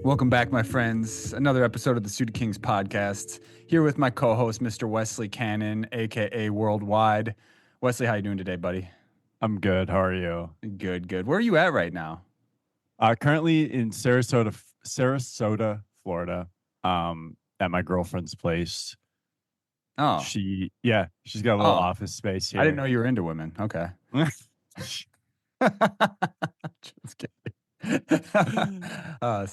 Welcome back, my friends. Another episode of the Suited Kings podcast. Here with my co-host, Mr. Wesley Cannon, aka Worldwide. Wesley, how you doing today, buddy? I'm good. How are you? Good, good. Where are you at right now? Currently in Sarasota, Florida. At my girlfriend's place. Oh, She's got a little oh. office space I didn't here. know you were into women. Okay. Just kidding. Sorry. uh,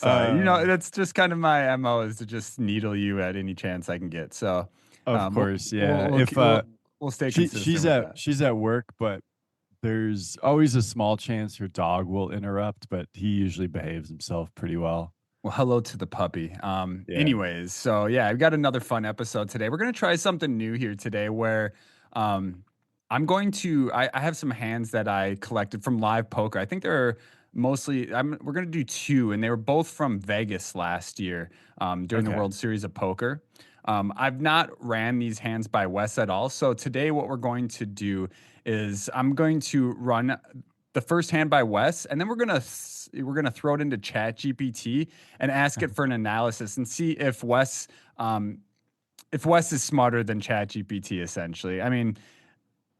That's just kind of my MO is to just needle you at any chance I can get. So, of we'll course, we'll yeah. we'll, If keep- we'll, we'll stay consistent she's with at that. she's at work, but there's always a small chance her dog will interrupt, but he usually behaves himself pretty well. Well, hello to the puppy. Yeah. Anyways, so yeah, I've got another fun episode today. We're gonna try something new here today where I have some hands that I collected from live poker. I think they're mostly we're gonna do two, and they were both from Vegas last year during the Okay. World Series of Poker. I've not ran these hands by Wes at all. So today what we're going to do is I'm going to run the first hand by Wes, and then we're gonna throw it into ChatGPT and ask it for an analysis and see if Wes is smarter than ChatGPT. Essentially, I mean,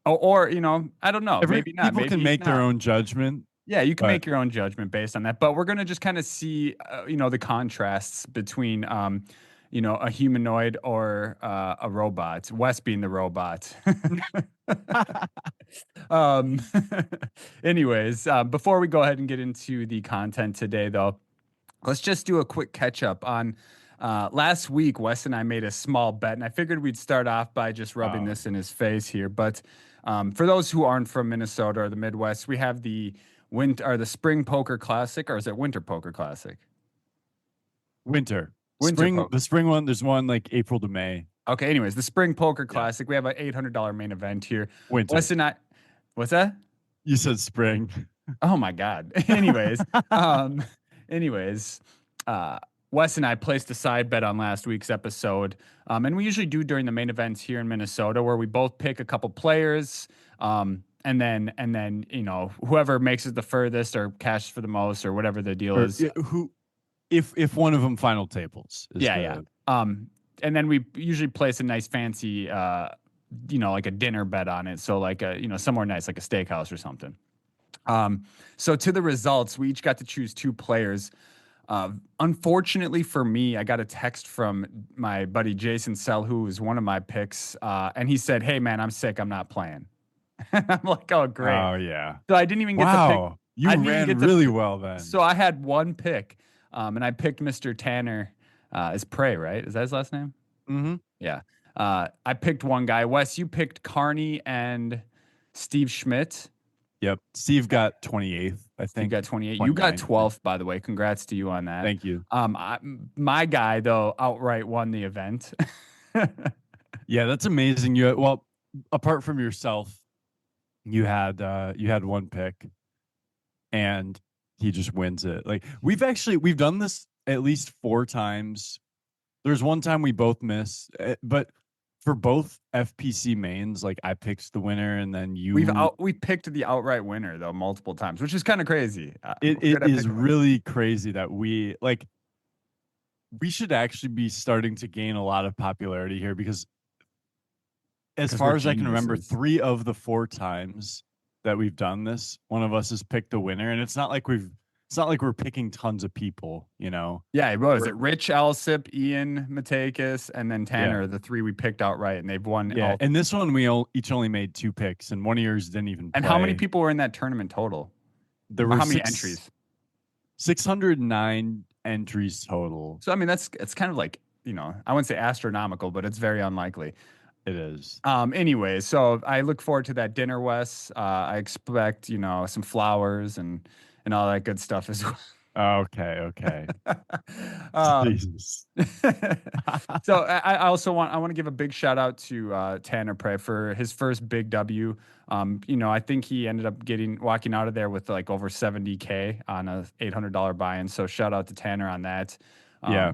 or I don't know, Every maybe not, people maybe can he's make their not. own judgment, Yeah, you can but make your own judgment based on that, but we're gonna just kind of see, the contrasts between, a humanoid or a robot. Wes being the robot. Um, anyways, before we go ahead and get into the content today, though, let's just do a quick catch up on last week. Wes and I made a small bet, and I figured we'd start off by just rubbing oh, this in his face here. But for those who aren't from Minnesota or the Midwest, we have the winter or the Spring Poker Classic, or is it Winter Poker Classic? winter. Winter Spring, Poker. the spring one, there's one like April to May. Okay. Anyways, the Spring Poker Yeah. Classic. We have an $800 main event here. Winter. Wes and I. What's that? You said spring. Oh my God. Um, anyways, uh, Wes and I placed a side bet on last week's episode, and we usually do during the main events here in Minnesota, where we both pick a couple players, and then whoever makes it the furthest or cashes for the most or whatever the deal Or is. who, if one of them final tables is Yeah. And then we usually place a nice fancy, like a dinner bet on it, so like somewhere nice like a steakhouse or something. So to the results, we each got to choose two players. Unfortunately for me, I got a text from my buddy Jason Sell, who was one of my picks, and he said, "Hey man, I'm sick. I'm not playing." I'm like, "Oh great!" Oh yeah. So I didn't even get to pick. Wow. You I didn't even ran get to. really well then. So I had one pick, and I picked Mr. Tanner. Is Prey, right? Is that his last name? Mm-hmm. Yeah. I picked one guy. Wes, you picked Carney and Steve Schmidt. Yep. Steve got 28th, I Steve think. got 28. You got 29th. 12th, by the way. Congrats to you on that. Thank you. My guy though outright won the event. Yeah, that's amazing. Well, apart from yourself, you had one pick and he just wins it. Like we've done this at least 4 times. There's one time we both miss, but for both FPC mains, like I picked the winner and then We picked the outright winner though multiple times, which is kind of crazy. it is really crazy that we should actually be starting to gain a lot of popularity here because as far as I can remember, 3 of the 4 times that we've done this, one of us has picked the winner, and it's not like we're picking tons of people, Yeah, what was it? Rich Alsip, Ian Matakis, and then Tanner, Yeah. the 3 we picked outright, and they've won. Yeah, and this one we each only made 2 picks, and one of yours didn't even play. And how many people were in that tournament total? There were how many entries? 609 entries total. So I mean, it's kind of like I wouldn't say astronomical, but it's very unlikely. It is. Anyways, so I look forward to that dinner, Wes. I expect some flowers and all that good stuff as well. Okay. Jesus. So I also want to give a big shout out to Tanner Prey for his first big W. I think he ended up walking out of there with like over 70K on a $800 buy-in. So shout out to Tanner on that. Yeah.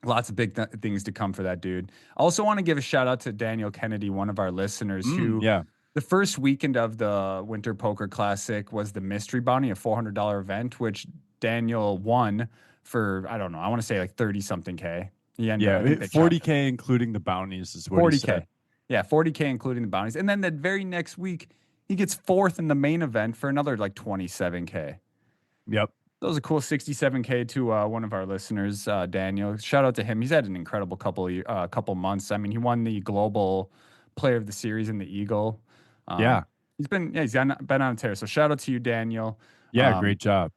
Lots of big things to come for that dude. I also want to give a shout out to Daniel Kennedy, one of our listeners, who the first weekend of the Winter Poker Classic was the Mystery Bounty, a $400 event, which Daniel won for I don't know, I want to say like 30 something K. He ended up, I Yeah, think they chopped 40K including the bounties is what he said. 40K. Yeah, 40K including the bounties. And then the very next week, he gets fourth in the main event for another like 27K. Yep. That was a cool 67K to one of our listeners, Daniel. Shout out to him. He's had an incredible couple months. I mean, he won the global player of the series in the Eagle. Yeah. Been on a tear. So shout out to you, Daniel. Yeah, Um, great job.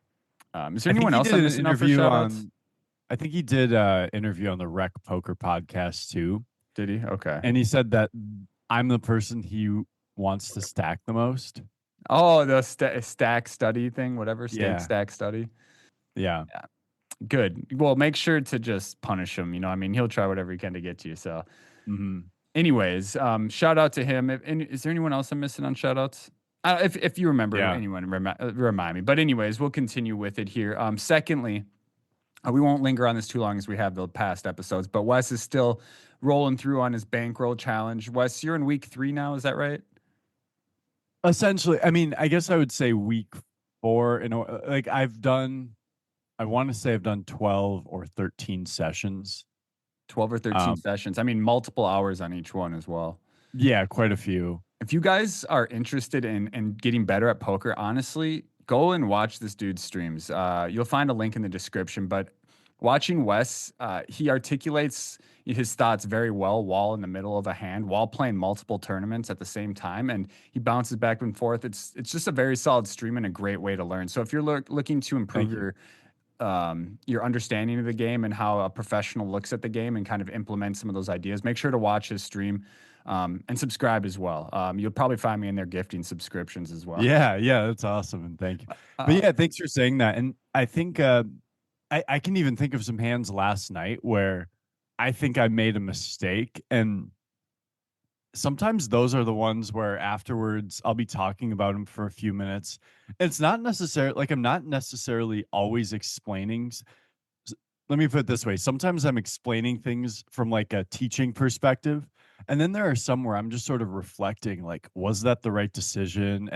is there I think anyone he else did I'm an missing out for interview shout outs? on I think he did interview on the Rec Poker podcast too. Did he? Okay. And he said that I'm the person he wants to stack the most. Oh, the stack study thing, whatever, stake Yeah. stack study. Yeah. Yeah, good. Well, make sure to just punish him. I mean, he'll try whatever he can to get to you. So, Hmm. anyways, shout out to him. And is there anyone else I'm missing on shout outs? If you remember Yeah. anyone, remind me. But anyways, we'll continue with it here. Secondly, we won't linger on this too long as we have the past episodes. But Wes is still rolling through on his bankroll challenge. Wes, you're in week 3 now. Is that right? Essentially, I mean, I guess I would say week 4, like I want to say I've done 12 or 13 sessions. 12 or 13 Um, sessions. I mean, multiple hours on each one as well. yeah, quite a few. If you guys are interested in getting better at poker, honestly, go and watch this dude's streams. You'll find a link in the description. But watching Wes, he articulates his thoughts very well while in the middle of a hand, while playing multiple tournaments at the same time, and he bounces back and forth. It's just a very solid stream and a great way to learn. So if you're looking to improve Thank you. your understanding of the game and how a professional looks at the game and kind of implement some of those ideas, make sure to watch his stream and subscribe as well. You'll probably find me in there gifting subscriptions as well. Yeah, yeah, that's awesome, and thank you. But Uh, yeah, thanks for saying that. And I think I can even think of some hands last night where I think I made a mistake, and sometimes those are the ones where afterwards I'll be talking about them for a few minutes. It's not necessarily like I'm not necessarily always explaining. Let me put it this way. Sometimes I'm explaining things from like a teaching perspective. And then there are some where I'm just sort of reflecting, like, was that the right decision?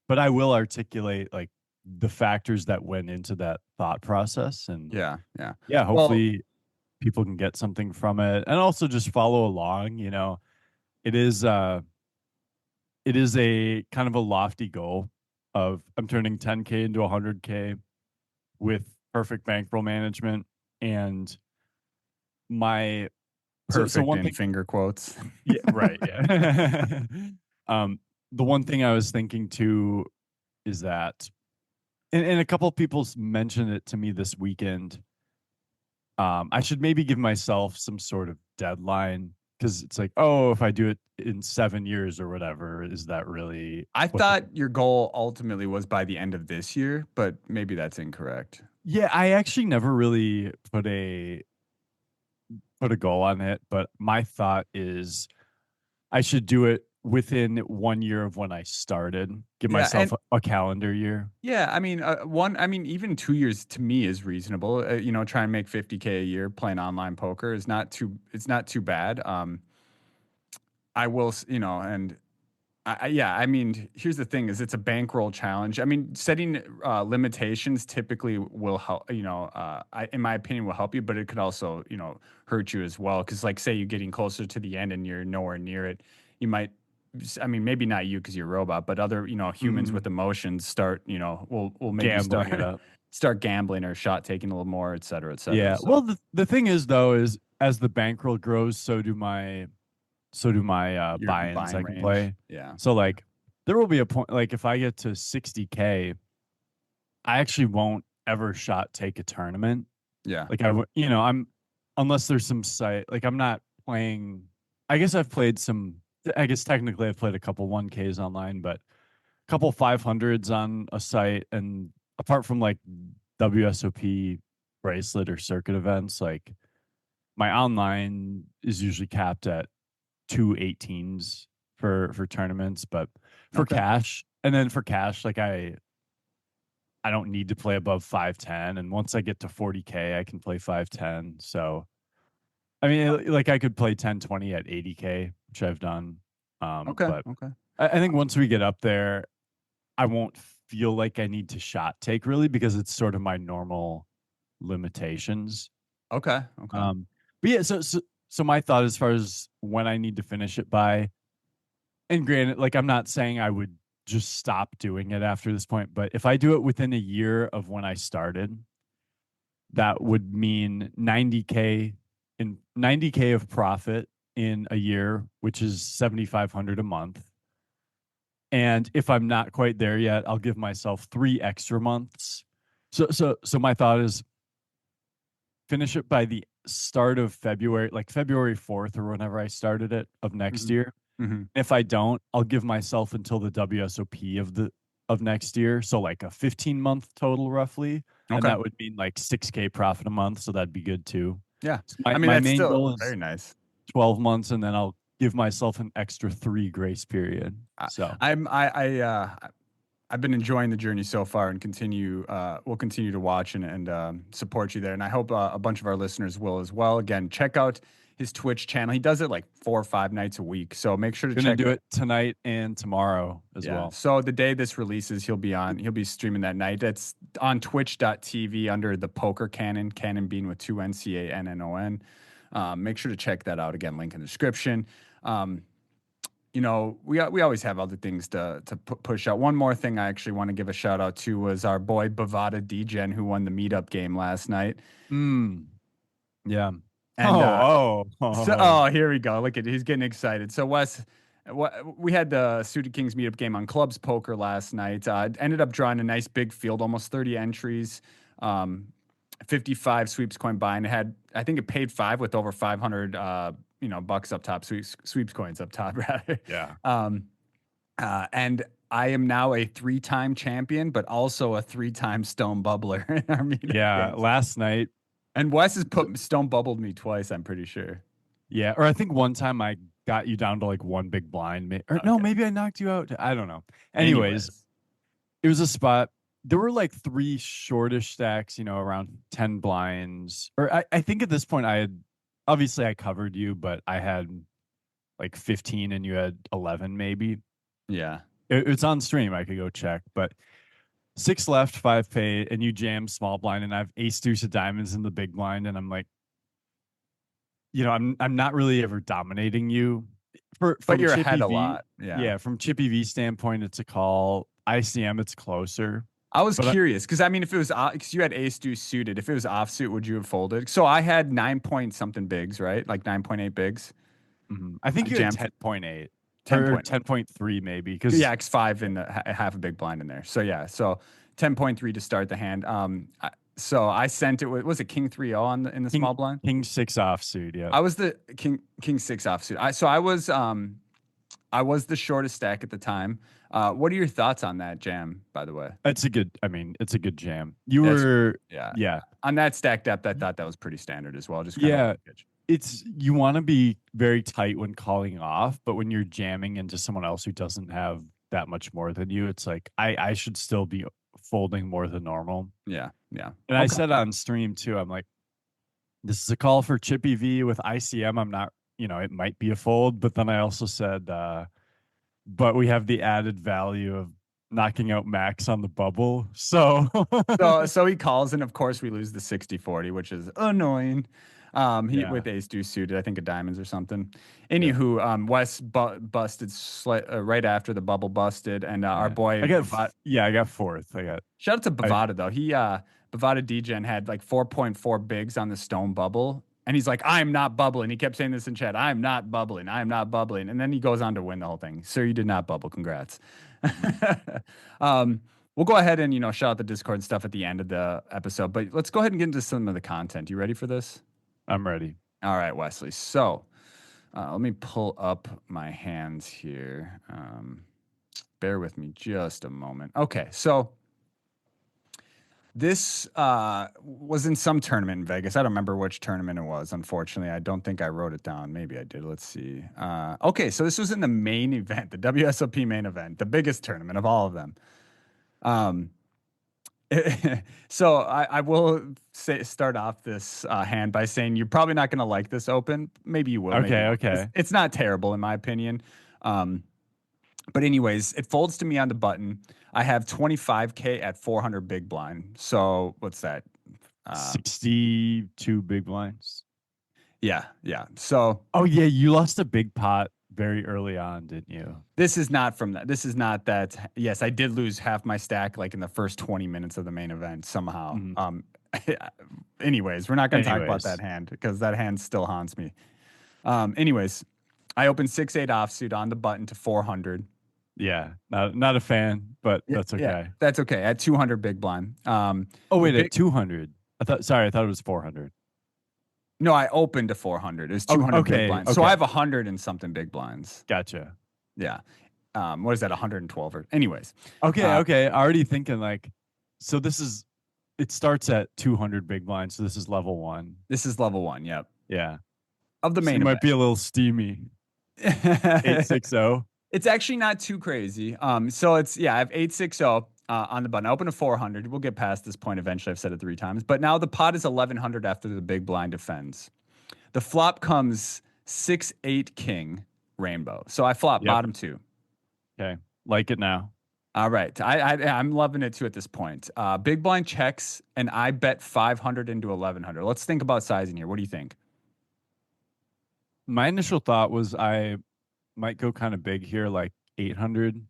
But I will articulate like the factors that went into that thought process. And yeah, yeah. yeah, Well, hopefully people can get something from it and also just follow along. It is it is a kind of a lofty goal of I'm turning 10K into 100K with perfect bankroll management. And my so perfect one in thing, finger quotes. yeah, right, yeah. um the one thing I was thinking too is that and a couple of people mentioned it to me this weekend. I should maybe give myself some sort of deadline because it's like, oh, if I do it in 7 years or whatever, is that really I what the thought your goal ultimately was by the end of this year, but maybe that's incorrect. yeah, I actually never really put a goal on it, but my thought is I should do it within 1 year of when I started. Give Yeah, myself and a calendar year. yeah, I mean, I mean, even 2 years to me is reasonable. Try and make 50K a year playing online poker is it's not too bad. I will, and yeah, I mean, here's the thing: is it's a bankroll challenge. I mean, setting limitations typically will help. In my opinion, will help you, but it could also, hurt you as well. Because, like, say you're getting closer to the end and you're nowhere near it, you might. I mean, maybe not you because you're a robot, but other, humans with Mhm. emotions start, will maybe Gambling it up. start gambling or shot taking a little more, et cetera, et cetera. Yeah. So Well, the thing is though, is as the bankroll grows, so do my your buy-ins buying I can range, play. yeah, So like there will be a point like if I get to 60K, I actually won't ever shot take a tournament. yeah, Like I'm unless there's some site like I'm not playing. I guess I've played some. I guess technically I've played a couple 1Ks online, but a couple 500s on a site. And apart from like WSOP bracelet or circuit events, like my online is usually capped at 2 18s for tournaments. But for okay. cash, and then for cash, like I don't need to play above 510. And once I get to 40K, I can play 510. So, I mean, like I could play 1020 at 80K, which I've done. Okay, But okay. I think once we get up there, I won't feel like I need to shot take really because it's sort of my normal limitations. Okay. Okay. Um, but yeah, so my thought as far as when I need to finish it by, and granted, like I'm not saying I would just stop doing it after this point, but if I do it within a year of when I started, that would mean 90K of profit in a year, which is 7,500 a month. And if I'm not quite there yet, I'll give myself 3 extra months. So my thought is finish it by the start of February, like February 4th or whenever I started it of next Hmm. year. Hmm. If I don't, I'll give myself until the WSOP of next year. So like a 15-month total roughly. And Okay. that would mean like 6K profit a month. So that'd be good too. Yeah. So I mean, my that's main still goal is very nice. 12 months, and then I'll give myself an extra 3 grace period. I, So I've been enjoying the journey so far, and we'll continue to watch and support you there. And I hope a bunch of our listeners will as well. Again, check out his Twitch channel. He does it like 4 or 5 nights a week. So make sure to gonna check. do it tonight and tomorrow as Yeah. well. So the day this releases, he'll be streaming that night. That's on twitch.tv under the Poker Cannon, Cannon being with two Cannon. Make sure to check that out. Again, link in the description. Um, we always have other things to push out. One more thing I actually want to give a shout out to was our boy Bavada Degen, who won the meetup game last night. Mm, yeah. And Oh, oh, so, oh. oh, here we go. Look at he's getting excited. So Wes, we had the Suited Kings meetup game on Clubs Poker last night. Ended up drawing a nice big field, almost 30 entries, um, 55 sweeps coin buy, and I think it paid five with over 500 bucks up top, sweeps coins up top rather. Yeah. Um, and I am now a three-time champion, but also a three-time stone bubbler in our meetup Yeah. games. Last night, And Wes has put stone bubbled me twice, I'm pretty sure. yeah. Or I think one time I got you down to like one big blind. Or no, Okay. maybe I knocked you out. I don't know. Anyways, Anyways. it was a spot. There were like three shortish stacks, around 10 blinds. Or I think at this point obviously I covered you, but I had like 15 and you had 11 maybe. Yeah. It's on stream. I could go check, but six left, five paid, and you jam small blind, and I have ace deuce of diamonds in the big blind, and I'm like, I'm not really ever dominating you. But From you're Chippy ahead a V, lot. Yeah. yeah, from Chippy V standpoint, it's a call. ICM, it's closer. I was But curious because I mean, if it was because you had ace deuce suited, if it was offsuit, would you have folded? So I had 9 point something bigs, right? Like 9.8 bigs. I think I you had jammed 10.8 10 or point. 10.3 maybe because Yeah, X5 and half a big blind in there. So yeah, so 10.3 to start the hand. So I sent it with was it King 3-0 in the King small blind? King six offsuit. Yeah, I was the King 6 offsuit. I was the shortest stack at the time. What are your thoughts on that jam, by the way? it's a good. I mean, it's a good jam. You That's were, yeah. yeah, On that stack depth, I thought that was pretty standard as well. Just kind of yeah. linkage. It's you want to be very tight when calling off, but when you're jamming into someone else who doesn't have that much more than you, it's like I should still be folding more than normal. Yeah, yeah. And I Okay. said on stream too, I'm like, this is a call for Chippy V with ICM. I'm not, it might be a fold, but then I also said, but we have the added value of knocking out Max on the bubble. So So he calls, and of course we lose the 60-40, which is annoying. He yeah, with ace deuce suited, I think of diamonds or something. yeah, Anywho, Wes busted right after the bubble busted, and our yeah. boy I got fourth. shout out to I Bavada though. Bavada Degen had like 4.4 bigs on the stone bubble. And he's like, I'm not bubbling. He kept saying this in chat. I'm not bubbling. I'm not bubbling. And then he goes on to win the whole thing. Sir, you did not bubble. Congrats. mhm. um, we'll go ahead and, shout out the Discord and stuff at the end of the episode. But let's go ahead and get into some of the content. You ready for this? I'm ready. All right, Wesley. So let me pull up my hands here. Bear with me just a moment. Okay. So this was in some tournament in Vegas. I don't remember which tournament it was. Unfortunately, I don't think I wrote it down. Maybe I did. Let's see. Okay, so this was in the main event, the WSOP main event, the biggest tournament of all of them. Um, so I will start off this hand by saying you're probably not going to like this open. Maybe you will. Maybe you Okay, won't. okay. It's not terrible in my opinion. Um, but anyways, it folds to me on the button. I have 25K at 400 big blind. So what's that? Uh, 62 big blinds. yeah, yeah. So Oh yeah, you lost a big pot very early on, didn't you? this is not from that. This is not that. Yes, I did lose half my stack like in the first 20 minutes of the main event somehow. Mhm. Anyways, we're not going to talk about that Anyways, hand because that hand still haunts me. Anyways, I opened 6-8 offsuit on the button to 400. yeah, not a fan, but Yeah, that's yeah, okay. that's okay. At 200 big blind. Oh The wait, at big 200. I thought it was 400. No, I opened to 400. It was Oh, 200 big okay, blinds. So I okay, have 100 and something big blinds. gotcha. Yeah. What is that? 112 or anyways. Okay, Uh, okay. Already thinking like, so this is it starts at 200 big blinds, so this is level one. this is level one. Yep. Yeah, Of the so it main might event. be a little steamy. 860. It's actually not too crazy. So it's yeah, I have 860 on the button. I open to 400. We'll get past this point eventually. I've said it 3 times, but now the pot is 1100 after the big blind defends. The flop comes 6-8 king rainbow. So I flop Yep. bottom two. Okay, like it now. All right, I'm loving it too at this point. Big blind checks, and I bet 500 into 1100. Let's think about sizing here. What do you think? My initial thought was I might go kind of big here, like 800,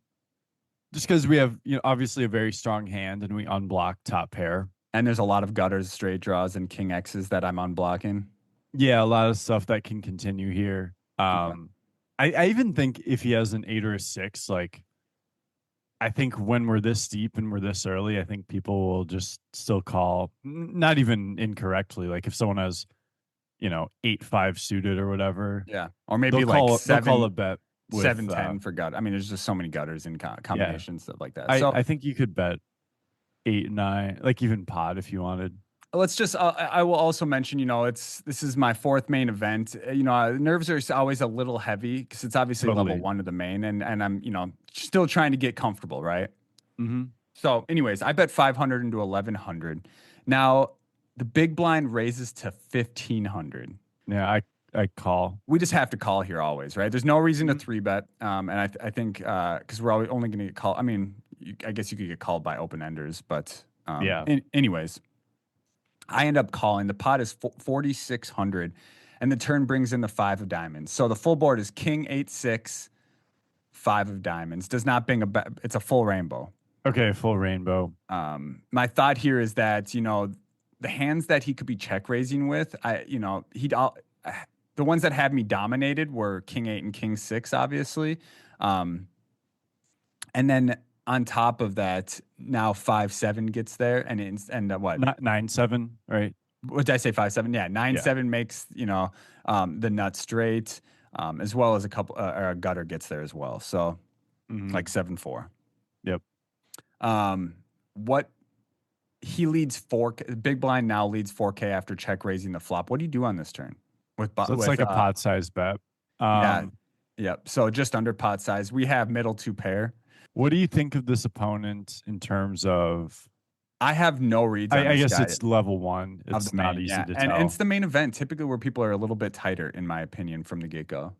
just because we have, obviously a very strong hand and we unblock top pair. And there's a lot of gutters, straight draws, and king X's that I'm unblocking. Yeah, a lot of stuff that can continue here. Okay. I even think if he has an 8 or a 6, like I think when we're this deep and we're this early, I think people will just still call, not even incorrectly. Like if someone has, 8-5 suited or whatever, Yeah, or maybe like they'll call a bet with 7-10 for gut. I mean, there's just so many gutters and yeah. combinations stuff like that. I So think you could bet 8-9, like even pot if you wanted. let's just. I will also mention, this is my fourth main event. Nerves are always a little heavy because it's obviously level Totally. one of the main, and I'm still trying to get comfortable, right? Hmm. So, anyways, I bet 500 into 1100. Now, the big blind raises to 1500. Yeah, I call. We just have to call here always, right? There's no reason to Mhm. three bet. And I think because we're only going to get called. I mean, I guess you could get called by open enders, but Yeah. anyways, I end up calling. The pot is 4600, and the turn brings in the five of diamonds. So the full board is king 8-6, five of diamonds. Does not bring it's a full rainbow. Okay, full rainbow. My thought here is that the hands that he could be check raising with, the ones that had me dominated were king 8 and king 6, obviously, and then on top of that, now 5-7 gets there, what? Not 9-7, right? What did I say? 5-7? Yeah, nine Yeah. seven makes the nut straight, as well as a couple or a gutter gets there as well. So Hmm. like 7-4. Yep. What he leads 4K. Big blind now leads 4K after check raising the flop. What do you do on this turn? So it's like a pot size bet. Yeah, Um, yep. So just under pot size. We have middle two pair. what do you think of this opponent in terms of? I have no reads on I this guess guy it's level one. of the It's not main. easy Yeah, to and it's tell. the main event, typically where people are a little bit tighter, in my opinion, from the get go.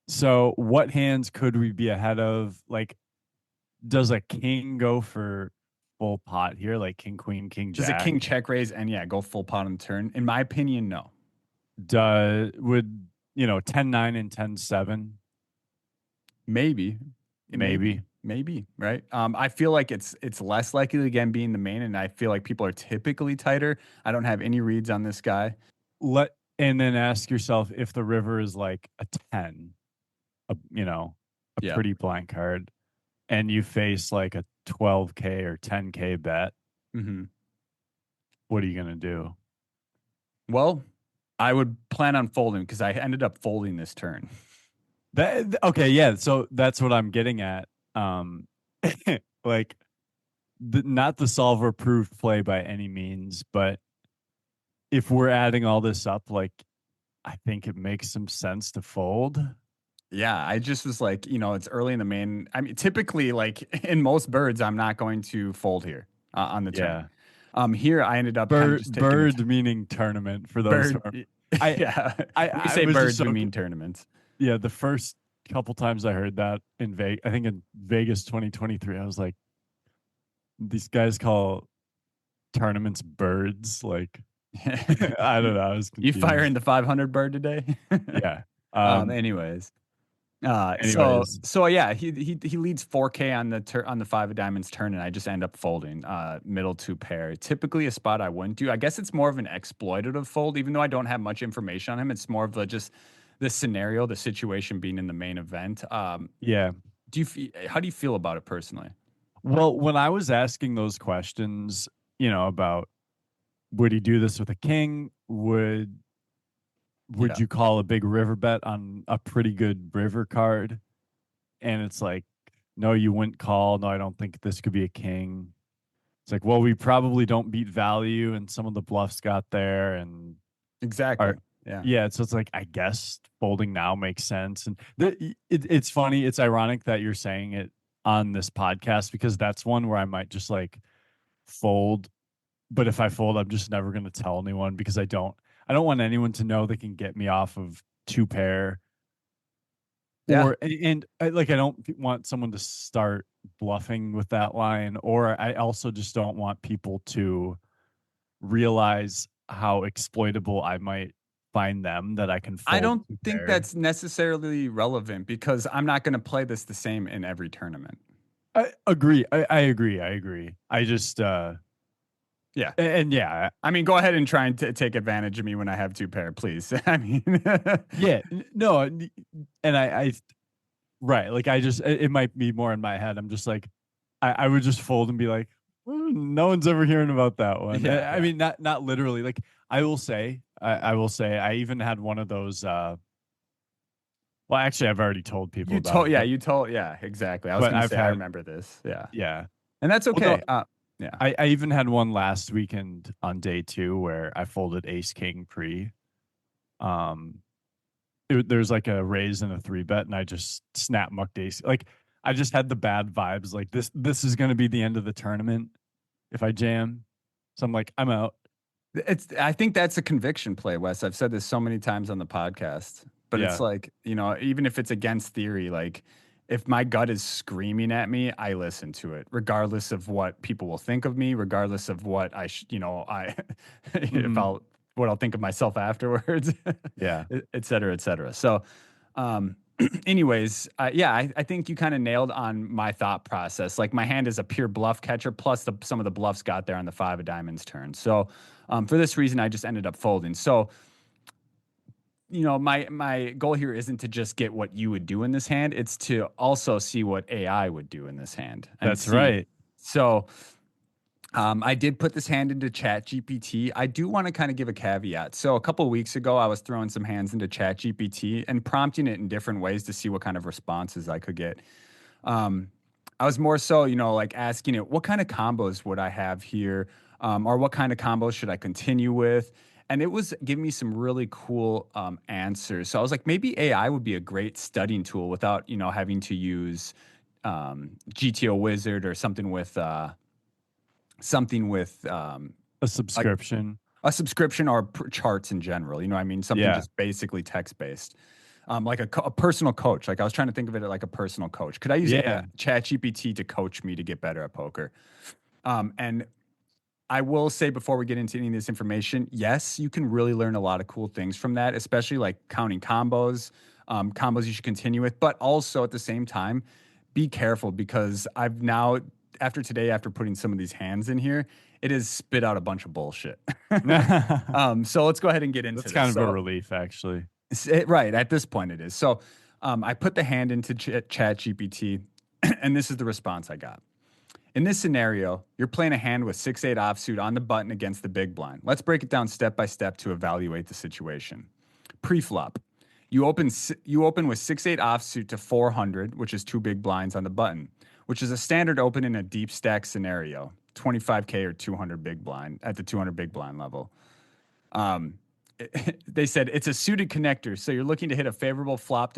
So what hands could we be ahead of? Like, does a king go for full pot here? Like king, queen, king, Does a jack? king check raise and yeah, go full pot on the turn? In my opinion, no. Would 10-9 and 10-7? Maybe, Maybe. maybe, right? I feel like it's less likely again being the main, and I feel like people are typically tighter. I don't have any reads on this guy. And then ask yourself if the river is like a 10, a Yeah. pretty blank card, and you face like a 12K or 10K bet, Hmm. what are you gonna do? Well, I would plan on folding because I ended up folding this turn. Okay, yeah. So that's what I'm getting at. Um, like not the solver proof play by any means, but if we're adding all this up, like I think it makes some sense to fold. Yeah, I just was like, it's early in the main. I mean, typically, like in most birds, I'm not going to fold here on the turn. Yeah. Here I ended up kind of just taking the Bird meaning tournament for those who bird. are I Yeah, when we I say was just birds, we so mean tournaments. yeah, the first couple times I heard that in Vegas, I think in Vegas 2023, I was like, these guys call tournaments birds. Like, I don't know. I was You confused. firing the 500 bird today? Yeah. Um. Anyways. Anyways, Yeah, he leads 4K on on the five of diamonds turn, and I just end up folding middle two pair. Typically a spot I wouldn't do. I guess it's more of an exploitative fold, even though I don't have much information on him. It's more of just the scenario, the situation being in the main event. yeah. How do you feel about it personally? Well, when I was asking those questions, about would he do this with a king? Would Yeah, you call a big river bet on a pretty good river card? And it's like, no, you wouldn't call. No, I don't think this could be a king. It's like, well, we probably don't beat value, and some of the bluffs got there, and exactly. are Yeah, yeah. So it's like, I guess folding now makes sense. And it's funny. It's ironic that you're saying it on this podcast because that's one where I might just like fold. But if I fold, I'm just never going to tell anyone because I don't want anyone to know they can get me off of two pair yeah. or and like I don't want someone to start bluffing with that line, or I also just don't want people to realize how exploitable I might find them that I can I fold don't two think pair. that's necessarily relevant because I'm not going to play this the same in every tournament. I agree. I agree. I agree. I just Yeah. and yeah, I mean, go ahead and try and take advantage of me when I have two pair, please. I mean, yeah, no, and I right, like I just it might be more in my head. I'm just like I would just fold and be like, no one's ever hearing about that one. yeah, I yeah. mean, not literally. Like I will say, I even had one of those. Well, actually, I've already told people about it, Yeah, exactly. I was but going to I've say, I had, remember this. Yeah. yeah. And that's Well, no, okay. Yeah. I even had one last weekend on day two where I folded Ace King pre. Um, there's like a raise and a three bet, and I just snap mucked Ace. Like I just had the bad vibes. Like this is going to be the end of the tournament if I jam. So I'm like, I'm out. I think that's a conviction play, Wes. I've said this so many times on the podcast, but it's Yeah. like, even if it's against theory, like if my gut is screaming at me, I listen to it, regardless of what people will think of me, regardless of what if Hmm. what I'll think of myself afterwards, Yeah. et cetera, et cetera. So, um, anyways, yeah, I think you kind of nailed on my thought process. Like my hand is a pure bluff catcher, plus some of the bluffs got there on the five of diamonds turn. So, for this reason, I just ended up folding. So, my goal here isn't to just get what you would do in this hand. It's to also see what AI would do in this hand and That's see. right. So, I did put this hand into ChatGPT. I do want to kind of give a caveat. So a couple of weeks ago, I was throwing some hands into ChatGPT and prompting it in different ways to see what kind of responses I could get. Um, I was more so, like asking it, what kind of combos would I have here? Or what kind of combos should I continue with? And it was giving me some really cool answers. So I was like, maybe AI would be a great studying tool without, having to use GTO Wizard or something with A like subscription. a subscription or charts in general. I mean, something Yeah. just basically text based, like a personal coach. Like I was trying to think of it like a personal coach. Could I use Yeah. ChatGPT to coach me to get better at poker? And I will say before we get into any of this information, yes, you can really learn a lot of cool things from that, especially like counting combos, combos you should continue with, but also at the same time, be careful because I've now, after today, after putting some of these hands in here, it has spit out a bunch of bullshit. That's So let's go ahead and get into this. kind of a So, relief, actually. right at this point, it is. So, I put the hand into Chat GPT, and this is the response I got. In this scenario, you're playing a hand with 6-8 offsuit on the button against the big blind. Let's break it down step by step to evaluate the situation. Pre-flop, you open with 6-8 offsuit to 400, which is two big blinds on the button, which is a standard open in a deep stack scenario, 25K or 200 big blind at the 200 big blind level. Um, they said it's a suited connector, so you're looking to hit a favorable flop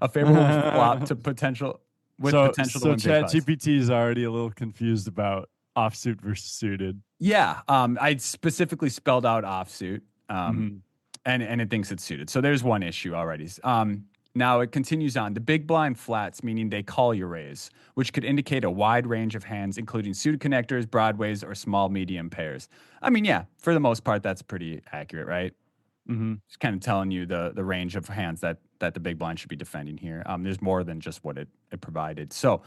a favorable flop to potential to So win big Chat bucks. GPT is already a little confused about offsuit versus suited. Yeah, I specifically spelled out offsuit, Hmm. and it thinks it's suited. So there's one issue already. Now it continues on. The big blind flats, meaning they call your raise, which could indicate a wide range of hands, including suited connectors, broadways, or small medium pairs. I mean, yeah, for the most part, that's pretty accurate, right? Mm-hmm. It's kind of telling you the range of hands that the big blind should be defending here. There's more than just what it provided. So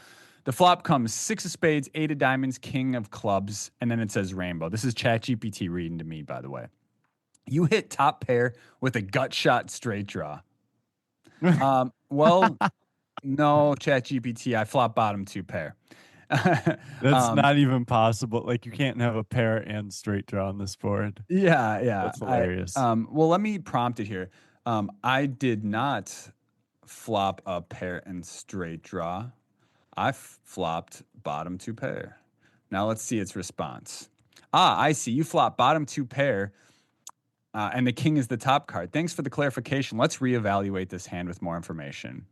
the flop comes six of spades, eight of diamonds, king of clubs, and then it says rainbow. This is ChatGPT reading to me, by the way. You hit top pair with a gut shot straight draw. Well, no, ChatGPT, I flop bottom two pair. That's um, not even possible. Like you can't have a pair and straight draw on this board. yeah, yeah. That's hilarious. Well, let me prompt it here. I did not flop a pair and straight draw. I flopped bottom two pair. Now let's see its response. Ah, I see. You flop bottom two pair, and the king is the top card. Thanks for the clarification. Let's reevaluate this hand with more information.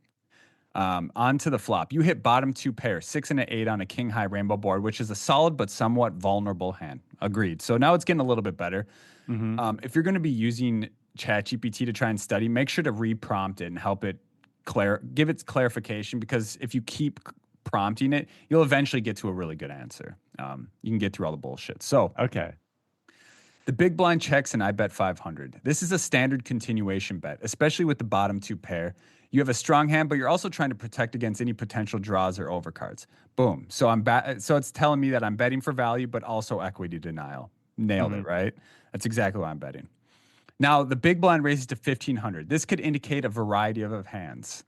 On to the flop. You hit bottom two pair, six and an eight on a king high rainbow board, which is a solid but somewhat vulnerable hand. Agreed. So now it's getting a little bit better. Mm-hmm. If you're going to be using ChatGPT to try and study, make sure to reprompt it and help it give it clarification, because if you keep prompting it, you'll eventually get to a really good answer. You can get through all the bullshit. So Okay. the big blind checks and I bet 500. This is a standard continuation bet, especially with the bottom two pair. You have a strong hand, but you're also trying to protect against any potential draws or overcards. Boom. So so it's telling me that I'm betting for value, but also equity denial. Nailed Mm-hmm. it, right? That's exactly what I'm betting. Now the big blind raises to 1500. This could indicate a variety of hands.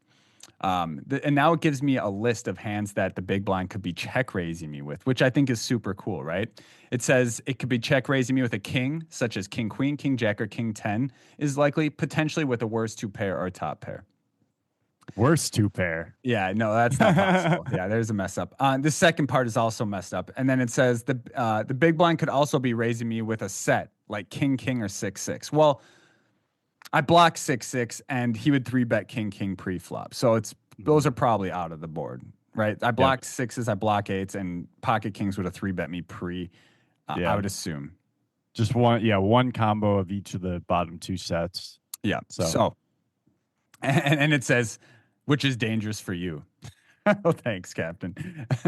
And now it gives me a list of hands that the big blind could be check raising me with, which I think is super cool, right? It says it could be check raising me with a king, such as king queen, king jack, or king 10, is likely, potentially with a worst two pair or top pair. Worst two pair. Yeah, no, that's not possible. Yeah, there's a mess up. The second part is also messed up, and then it says the big blind could also be raising me with a set like king king or 6-6. Well, I block 6-6, and he would three bet king king pre-flop. So those are probably out of the board, right? I Yep. blocked sixes, I block eights, and pocket kings would have three bet me pre. I Yeah. would assume. Just one combo of each of the bottom two sets. Yeah. So, So and it says, which is dangerous for you. Oh, thanks, Captain.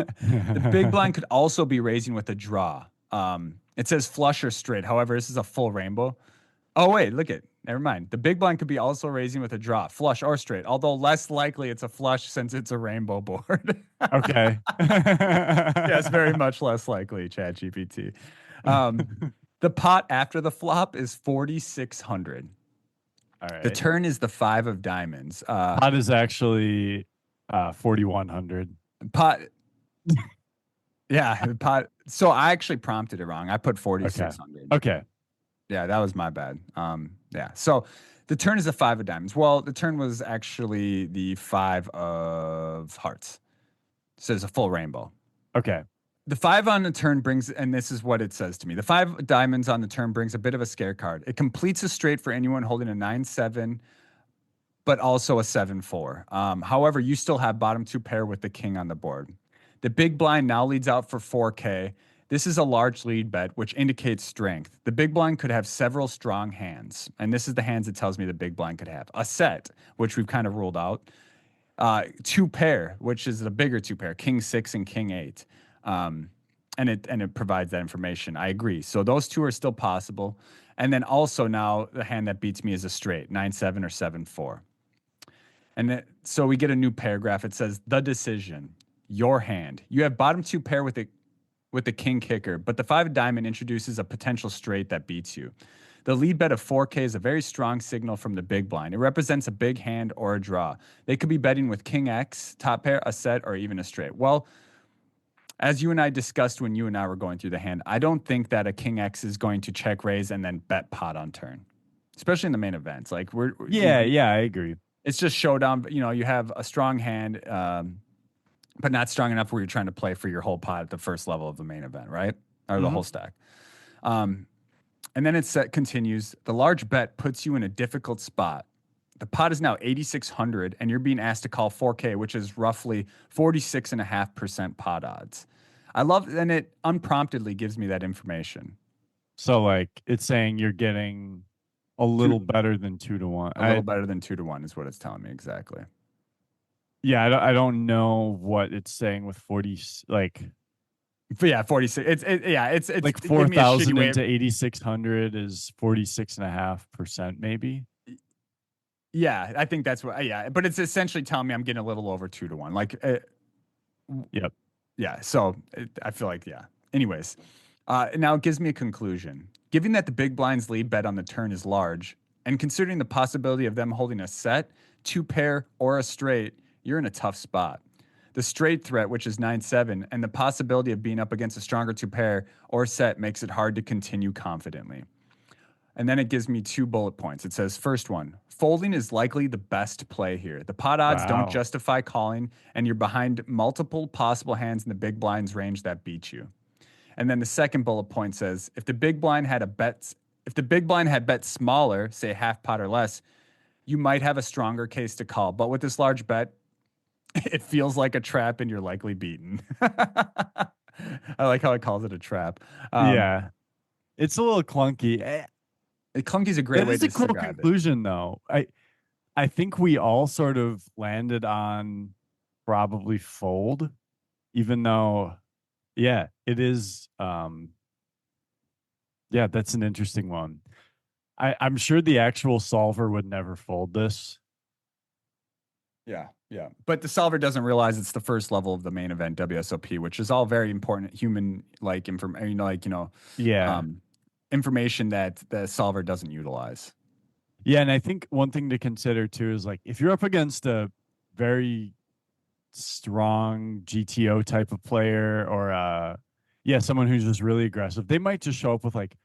The big blind could also be raising with a draw. It says flush or straight. However, this is a full rainbow. Oh, wait, look it. Never mind. The big blind could be also raising with a draw, flush or straight, although less likely it's a flush since it's a rainbow board. okay. Yes, very much less likely, ChatGPT. Um, the pot after the flop is 4,600. All The right. turn is the five of diamonds. Pot is actually 4,100. Pot, yeah, the pot. So I actually prompted it wrong. I put Okay. 4,600. Okay. Yeah, that was my bad. Yeah. So the turn is the five of diamonds. Well, the turn was actually the five of hearts. So it's a full rainbow. Okay. The five on the turn brings, and this is what it says to me. The five of diamonds on the turn brings a bit of a scare card. It completes a straight for anyone holding a 9-7, but also a 7-4. However, you still have bottom two pair with the king on the board. The big blind now leads out for 4K. This is a large lead bet, which indicates strength. The big blind could have several strong hands, and this is the hands it tells me the big blind could have. A set, which we've kind of ruled out. Two pair, which is the bigger two pair, king 6 and king 8. And it provides that information. I agree. So those two are still possible. And then also now the hand that beats me is a straight, 9-7 or 7-4. So we get a new paragraph. It says the decision, your hand. You have bottom two pair with the king kicker, but the five of diamond introduces a potential straight that beats you. The lead bet of 4K is a very strong signal from the big blind. It represents a big hand or a draw. They could be betting with king X, top pair, a set, or even a straight. Well, as you and I discussed when you and I were going through the hand, I don't think that a king X is going to check raise and then bet pot on turn, especially in the main events. Like Yeah. Yeah. I agree. it's just showdown. You know, you have a strong hand, but not strong enough where you're trying to play for your whole pot at the first level of the main event, right? Or the Mhm. whole stack. And then continues. The large bet puts you in a difficult spot. The pot is now 8,600, and you're being asked to call 4K, which is roughly 46.5% pot odds. I love, and it unpromptedly gives me that information. So like it's saying you're getting A Two, little better than 2 to 1. a little better than 2 to 1 is what it's telling me exactly. Yeah, I don't know what it's saying with 40, But yeah, 46. like It gave me a shitty 4,000 way. into 8,600 is 46.5%, maybe. Yeah, I think that's what. Yeah, but it's essentially telling me I'm getting a little over 2 to 1. Like, Yep. yeah. So I feel like yeah. Anyways, now it gives me a conclusion. Given that the big blind's lead bet on the turn is large, and considering the possibility of them holding a set, two pair, or a straight, you're in a tough spot. The straight threat, which is 9-7, and the possibility of being up against a stronger two pair or set makes it hard to continue confidently. And then it gives me 2 bullet points. It says, first one, folding is likely the best play here. The pot odds don't Wow. justify calling, and you're behind multiple possible hands in the big blind's range that beat you. And then the second bullet point says, if the big blind had bet smaller, say half pot or less, you might have a stronger case to call. But with this large bet, it feels like a trap and you're likely beaten. I like how it calls it a trap. Um, Yeah. It's a little clunky. Clunky's a great That way is a to cool describe it. conclusion, though. I think we all sort of landed on probably fold, even though, yeah, it is. Yeah, that's an interesting one. I'm sure the actual solver would never fold this. Yeah, yeah. But the solver doesn't realize it's the first level of the main event WSOP, which is all very important human like information, Yeah. um, information that the solver doesn't utilize. Yeah, and I think one thing to consider too is like if you're up against a very strong GTO type of player or yeah, someone who's just really aggressive, they might just show up with like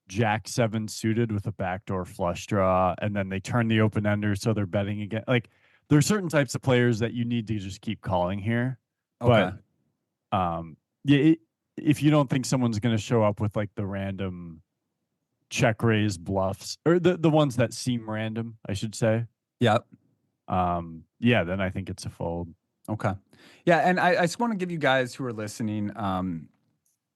Jack 7 suited with a backdoor flush draw, and then they turn the open ender so they're betting again. Like there are certain types of players that you need to just keep calling here. Okay. But yeah, if you don't think someone's going to show up with like the random check raise bluffs or the ones that seem random, I should say. Yeah. Yeah, then I think it's a fold. Okay. Yeah, and I just want to give you guys who are listening,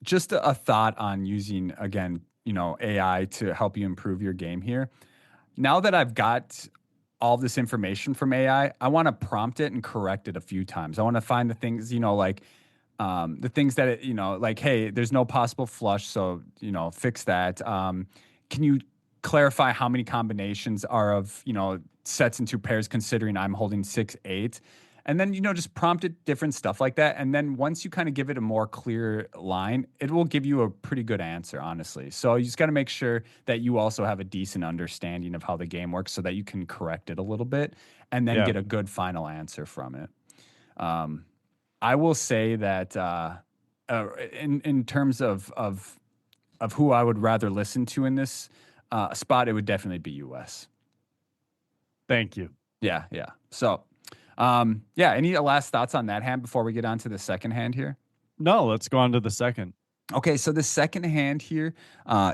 just a thought on using again, AI to help you improve your game here. Now that I've got all this information from AI, I want to prompt it and correct it a few times. I want to find the things, like the things that like, hey, there's no possible flush, so fix that. Can you clarify how many combinations are of sets and two pairs, considering I'm holding 6-8? And then just prompt it different stuff like that. And then once you kind of give it a more clear line, it will give you a pretty good answer, honestly. So you just got to make sure that you also have a decent understanding of how the game works, so that you can correct it a little bit and then Yeah. get a good final answer from it. Um, I will say that in terms of who I would rather listen to in this spot, it would definitely be US. Thank you. Yeah, yeah. So, yeah. Any last thoughts on that hand before we get on to the second hand here? No, let's go on to the second. Okay, so the second hand here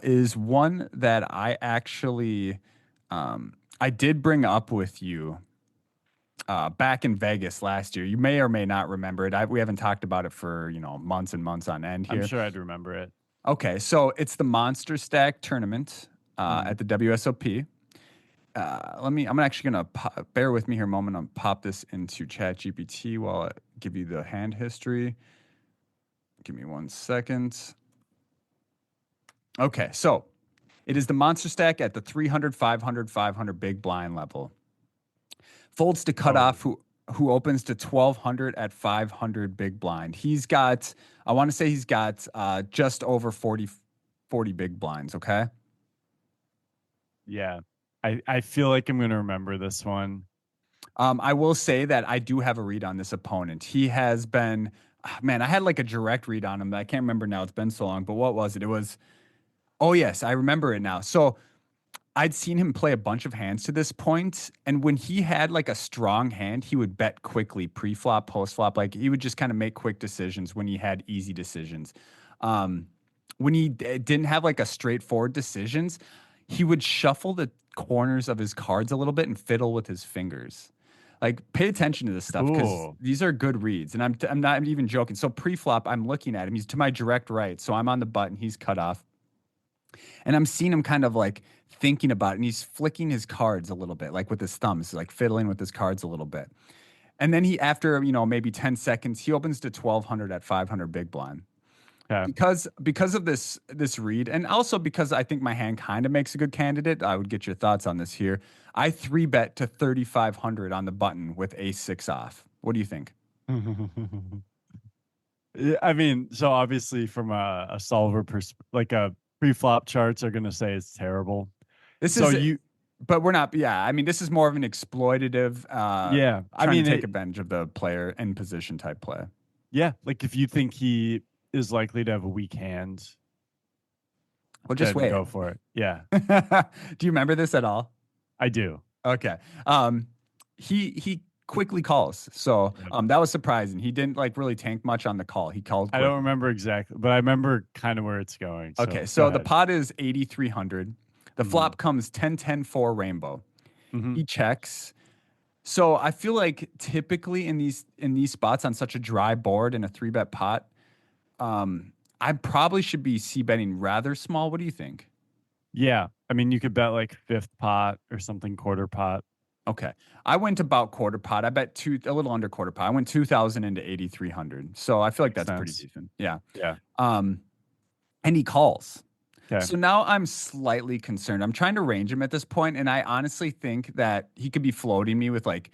is one that I actually I did bring up with you back in Vegas last year. You may or may not remember it. We haven't talked about it for months and months on end I'm here. sure I'd remember it. Okay, so it's the Monster Stack tournament Mhm. at the WSOP. I'm actually gonna bear with me here a moment. I'm pop this into ChatGPT while I give you the hand history. Give me 1 second. Okay, so it is the Monster Stack at the 300, 500, 500 big blind level. Folds to Oh, cutoff who opens to 1200 at 500 big blind. He's got, I want to say he's got just over 40 big blinds. Okay. yeah. I feel like I'm going to remember this one. I will say that I do have a read on this opponent. He has been, man, I had like a direct read on him that I can't remember now. It's been so long, but what was it? It was, oh, yes, I remember it now. So I'd seen him play a bunch of hands to this point, and when he had like a strong hand, he would bet quickly, pre-flop, post-flop. Like he would just kind of make quick decisions when he had easy decisions. Um, when he didn't have like a straightforward decisions, he would shuffle the corners of his cards a little bit and fiddle with his fingers. Like pay attention to this stuff because Cool. these are good reads, and I'm not even joking. So pre-flop, I'm looking at him. He's to my direct right, so I'm on the button. He's cut off. And I'm seeing him kind of like thinking about it, and he's flicking his cards a little bit, like with his thumbs, like fiddling with his cards a little bit. And then he, after maybe 10 seconds, he opens to 1200 at 500 big blind. Okay. Because of this read, and also because I think my hand kind of makes a good candidate. I would get your thoughts on this here. I three bet to 3500 on the button with ace six off. What do you think? Yeah, I mean, so obviously from a solver like a pre-flop charts are gonna say it's terrible. This So is, you, but we're not. Yeah, I mean, this is more of an exploitative, yeah, I trying to mean, take advantage of the player in position type play. yeah, like if you think he is likely to have a weak hand, Well, just then wait. go for it. Yeah, Do you remember this at all? I do. Okay. He quickly calls, so Yeah. that was surprising. He didn't like really tank much on the call. He called I quick. don't remember exactly, but I remember kind of where it's going. Okay, So go so the ahead. pot is 8300. The Hmm. flop comes 10-10-4 rainbow. Hmm. He checks. So I feel like typically in these spots on such a dry board in a three bet pot, I probably should be c betting rather small. What do you think? Yeah, I mean, you could bet like fifth pot or something, quarter pot. Okay. I went about quarter pot. I bet a little under quarter pot. I went 2000 into 8300. So I feel like Makes that's pretty sense. decent. Yeah. Yeah. Um, and he calls. Okay. So now I'm slightly concerned. I'm trying to range him at this point, and I honestly think that he could be floating me with like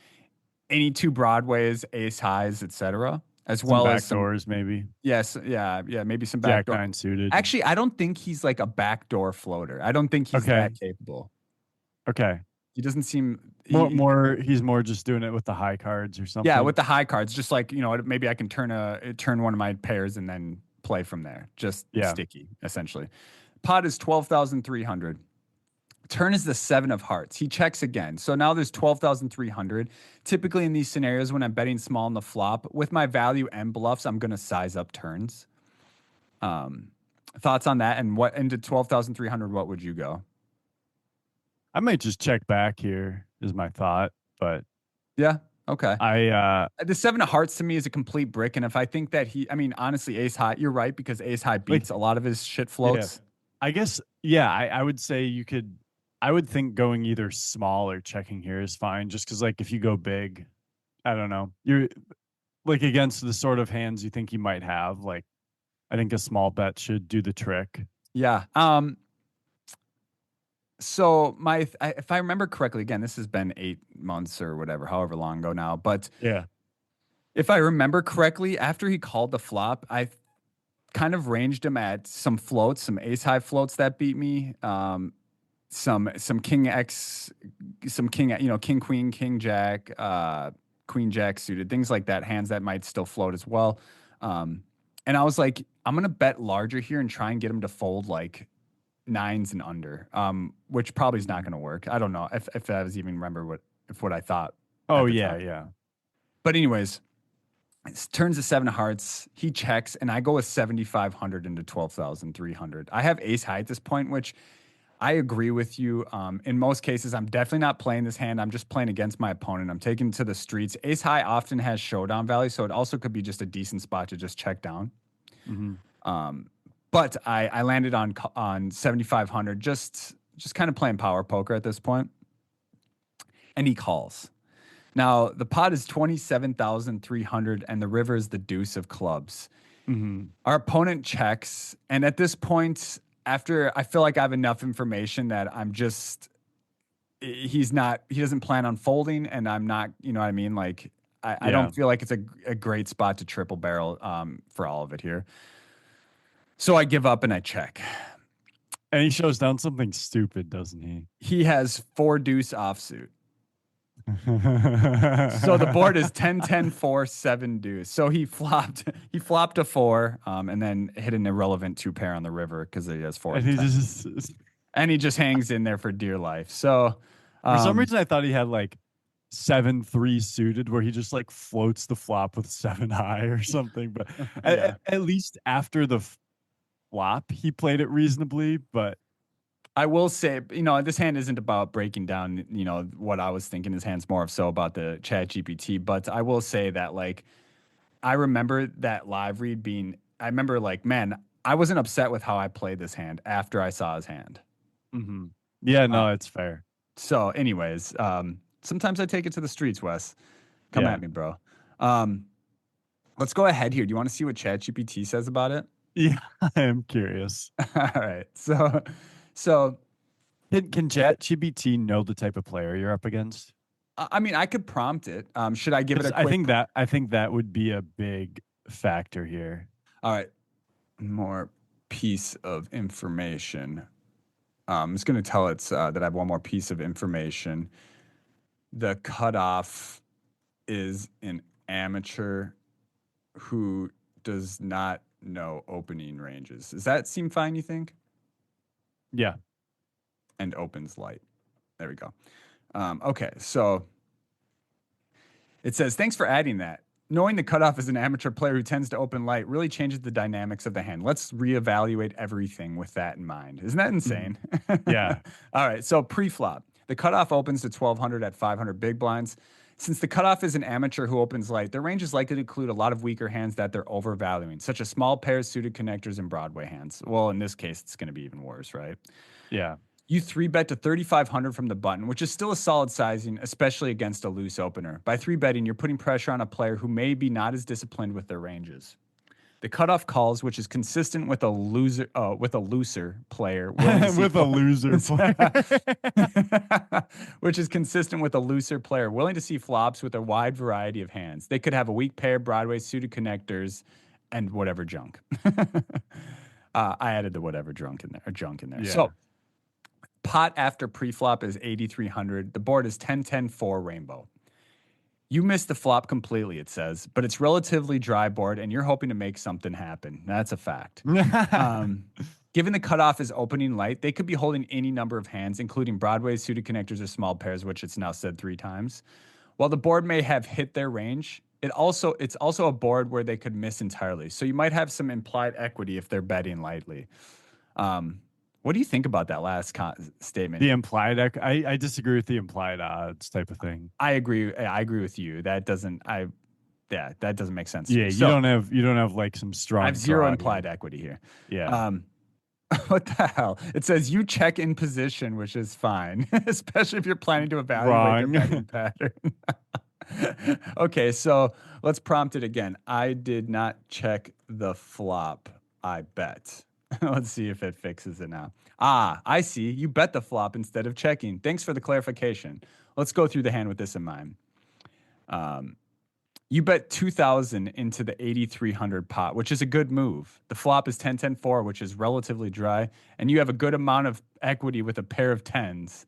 any two broadways, ace highs, etc., as Some well as back some, doors, maybe. yes, yeah, maybe some Jack backdoor. nine suited. Actually, I don't think he's like a backdoor floater. I don't think he's Okay. that capable. Okay. He doesn't seem He's more just doing it with the high cards or yeah, something. with the high cards, just like, maybe I can turn one of my pairs and then play from there. Just Yeah. sticky, essentially. Pot is 12,300. Turn is the seven of hearts. He checks again. So now there's 12,300. Typically in these scenarios, when I'm betting small on the flop, with my value and bluffs, I'm going to size up turns. Um, Thoughts on that? And what into 12,300, what would you go? I might just check back here is my thought, but Yeah. Okay. I The seven of hearts to me is a complete brick. And if I think that I mean, honestly, ace high, you're right, because ace high like beats a lot of his shit yeah. floats. I guess yeah, I would say you could I would think going either small or checking here is fine just cuz like if you go big, I don't know. You're like against the sort of hands you think you might have, like I think a small bet should do the trick. Yeah. So if I remember correctly, again, this has been 8 months or whatever, however long ago now. But Yeah. if I remember correctly, after he called the flop, I kind of ranged him at some floats, some ace high floats that beat me. Some king X, some king, king queen, king jack, queen jack suited, things like that, hands that might still float as well. Um, and I was like, I'm gonna bet larger here and try and get him to fold like nines and under, which probably is not going to work. I don't know if I was even remember what I thought Oh at the yeah, time. yeah. But anyways, it turns to seven of hearts. He checks, and I go with 7,500 into 12,300. I have ace high at this point, which I agree with you. In most cases, I'm definitely not playing this hand. I'm just playing against my opponent. I'm taking it to the streets. Ace high often has showdown value, so it also could be just a decent spot to just check down. Mhm. Um, but I landed on 7,500, just kind of playing power poker at this point, and he calls. Now the pot is 27,300, and the river is the deuce of clubs. Mhm. Our opponent checks, and at this point, after I feel like I have enough information that he doesn't plan on folding, and I'm not, you know what I mean? Like I don't Yeah. feel like it's a great spot to triple barrel for all of it here. So I give up and I check. And he shows down something stupid, doesn't he? He has four deuce offsuit. So the board is 10-10-4 7 deuce. So he flopped a four, and then hit an irrelevant two pair on the river because he has four And and he 10. just And he just hangs in there for dear life. So for some um reason I thought he had like 7-3 suited where he just like floats the flop with 7 high or something. But yeah. at least after the flop, he played it reasonably. But I will say, this hand isn't about breaking down, what I was thinking. His hand's more of so about the chat GPT. But I will say that like I remember that live read being, I remember like, man, I wasn't upset with how I played this hand after I saw his hand. Hmm. Yeah, Uh, no, it's fair. so, anyways, sometimes I take it to the streets, Wes. Come Yeah. at me, bro. Um, let's go ahead here. Do you want to see what ChatGPT says about it? Yeah, I am curious. All right. So Can ChatGPT know the type of player you're up against? I mean, I could prompt it. Should I give it Because a quick? I think that would be a big factor here. All right. More piece of information. It's going to tell it that I have one more piece of information. The cutoff is an amateur who does not know opening ranges. Does that seem fine, you think? Yeah. And opens light. There we go. Okay, so it says, thanks for adding that. Knowing the cutoff is an amateur player who tends to open light really changes the dynamics of the hand. Let's reevaluate everything with that in mind. Isn't that Mhm. insane? Yeah. All right, so pre-flop. The cutoff opens to 1200 at 500 big blinds. Since the cutoff is an amateur who opens light, their range is likely to include a lot of weaker hands that they're overvaluing, such as small pairs, suited connectors, and Broadway hands. Well, in this case, it's going to be even worse, right? Yeah. You three bet to 3,500 from the button, which is still a solid sizing, especially against a loose opener. By three betting, you're putting pressure on a player who may be not as disciplined with their ranges. The cutoff calls, which is consistent with a looser player willing to see With a loser player. which is consistent with a looser player willing to see flops with a wide variety of hands. They could have a weak pair, Broadway suited connectors, and whatever junk. I added the whatever junk in there. Yeah. So pot after preflop is 8,300. The board is 10-10-4 rainbow. You missed the flop completely, it says, but it's relatively dry board and you're hoping to make something happen. That's a fact. Given the cutoff is opening light, they could be holding any number of hands, including Broadway, suited connectors, or small pairs, which it's now said 3 times. While the board may have hit their range, it's also a board where they could miss entirely. So you might have some implied equity if they're betting lightly. What do you think about that last statement? The implied, I disagree with the implied odds type of thing. I agree. I agree with you. That doesn't. That doesn't make sense. Yeah, So you don't have like some strong. I have zero draw implied here. equity here. Yeah. What the hell? It says you check in position, which is fine, especially if you're planning to evaluate your betting pattern. Okay, so let's prompt it again. I did not check the flop. I bet. Let's see if it fixes it now. Ah, I see. You bet the flop instead of checking. Thanks for the clarification. Let's go through the hand with this in mind. You bet 2,000 into the 8,300 pot, which is a good move. The flop is 10-10-4, which is relatively dry, and you have a good amount of equity with a pair of tens.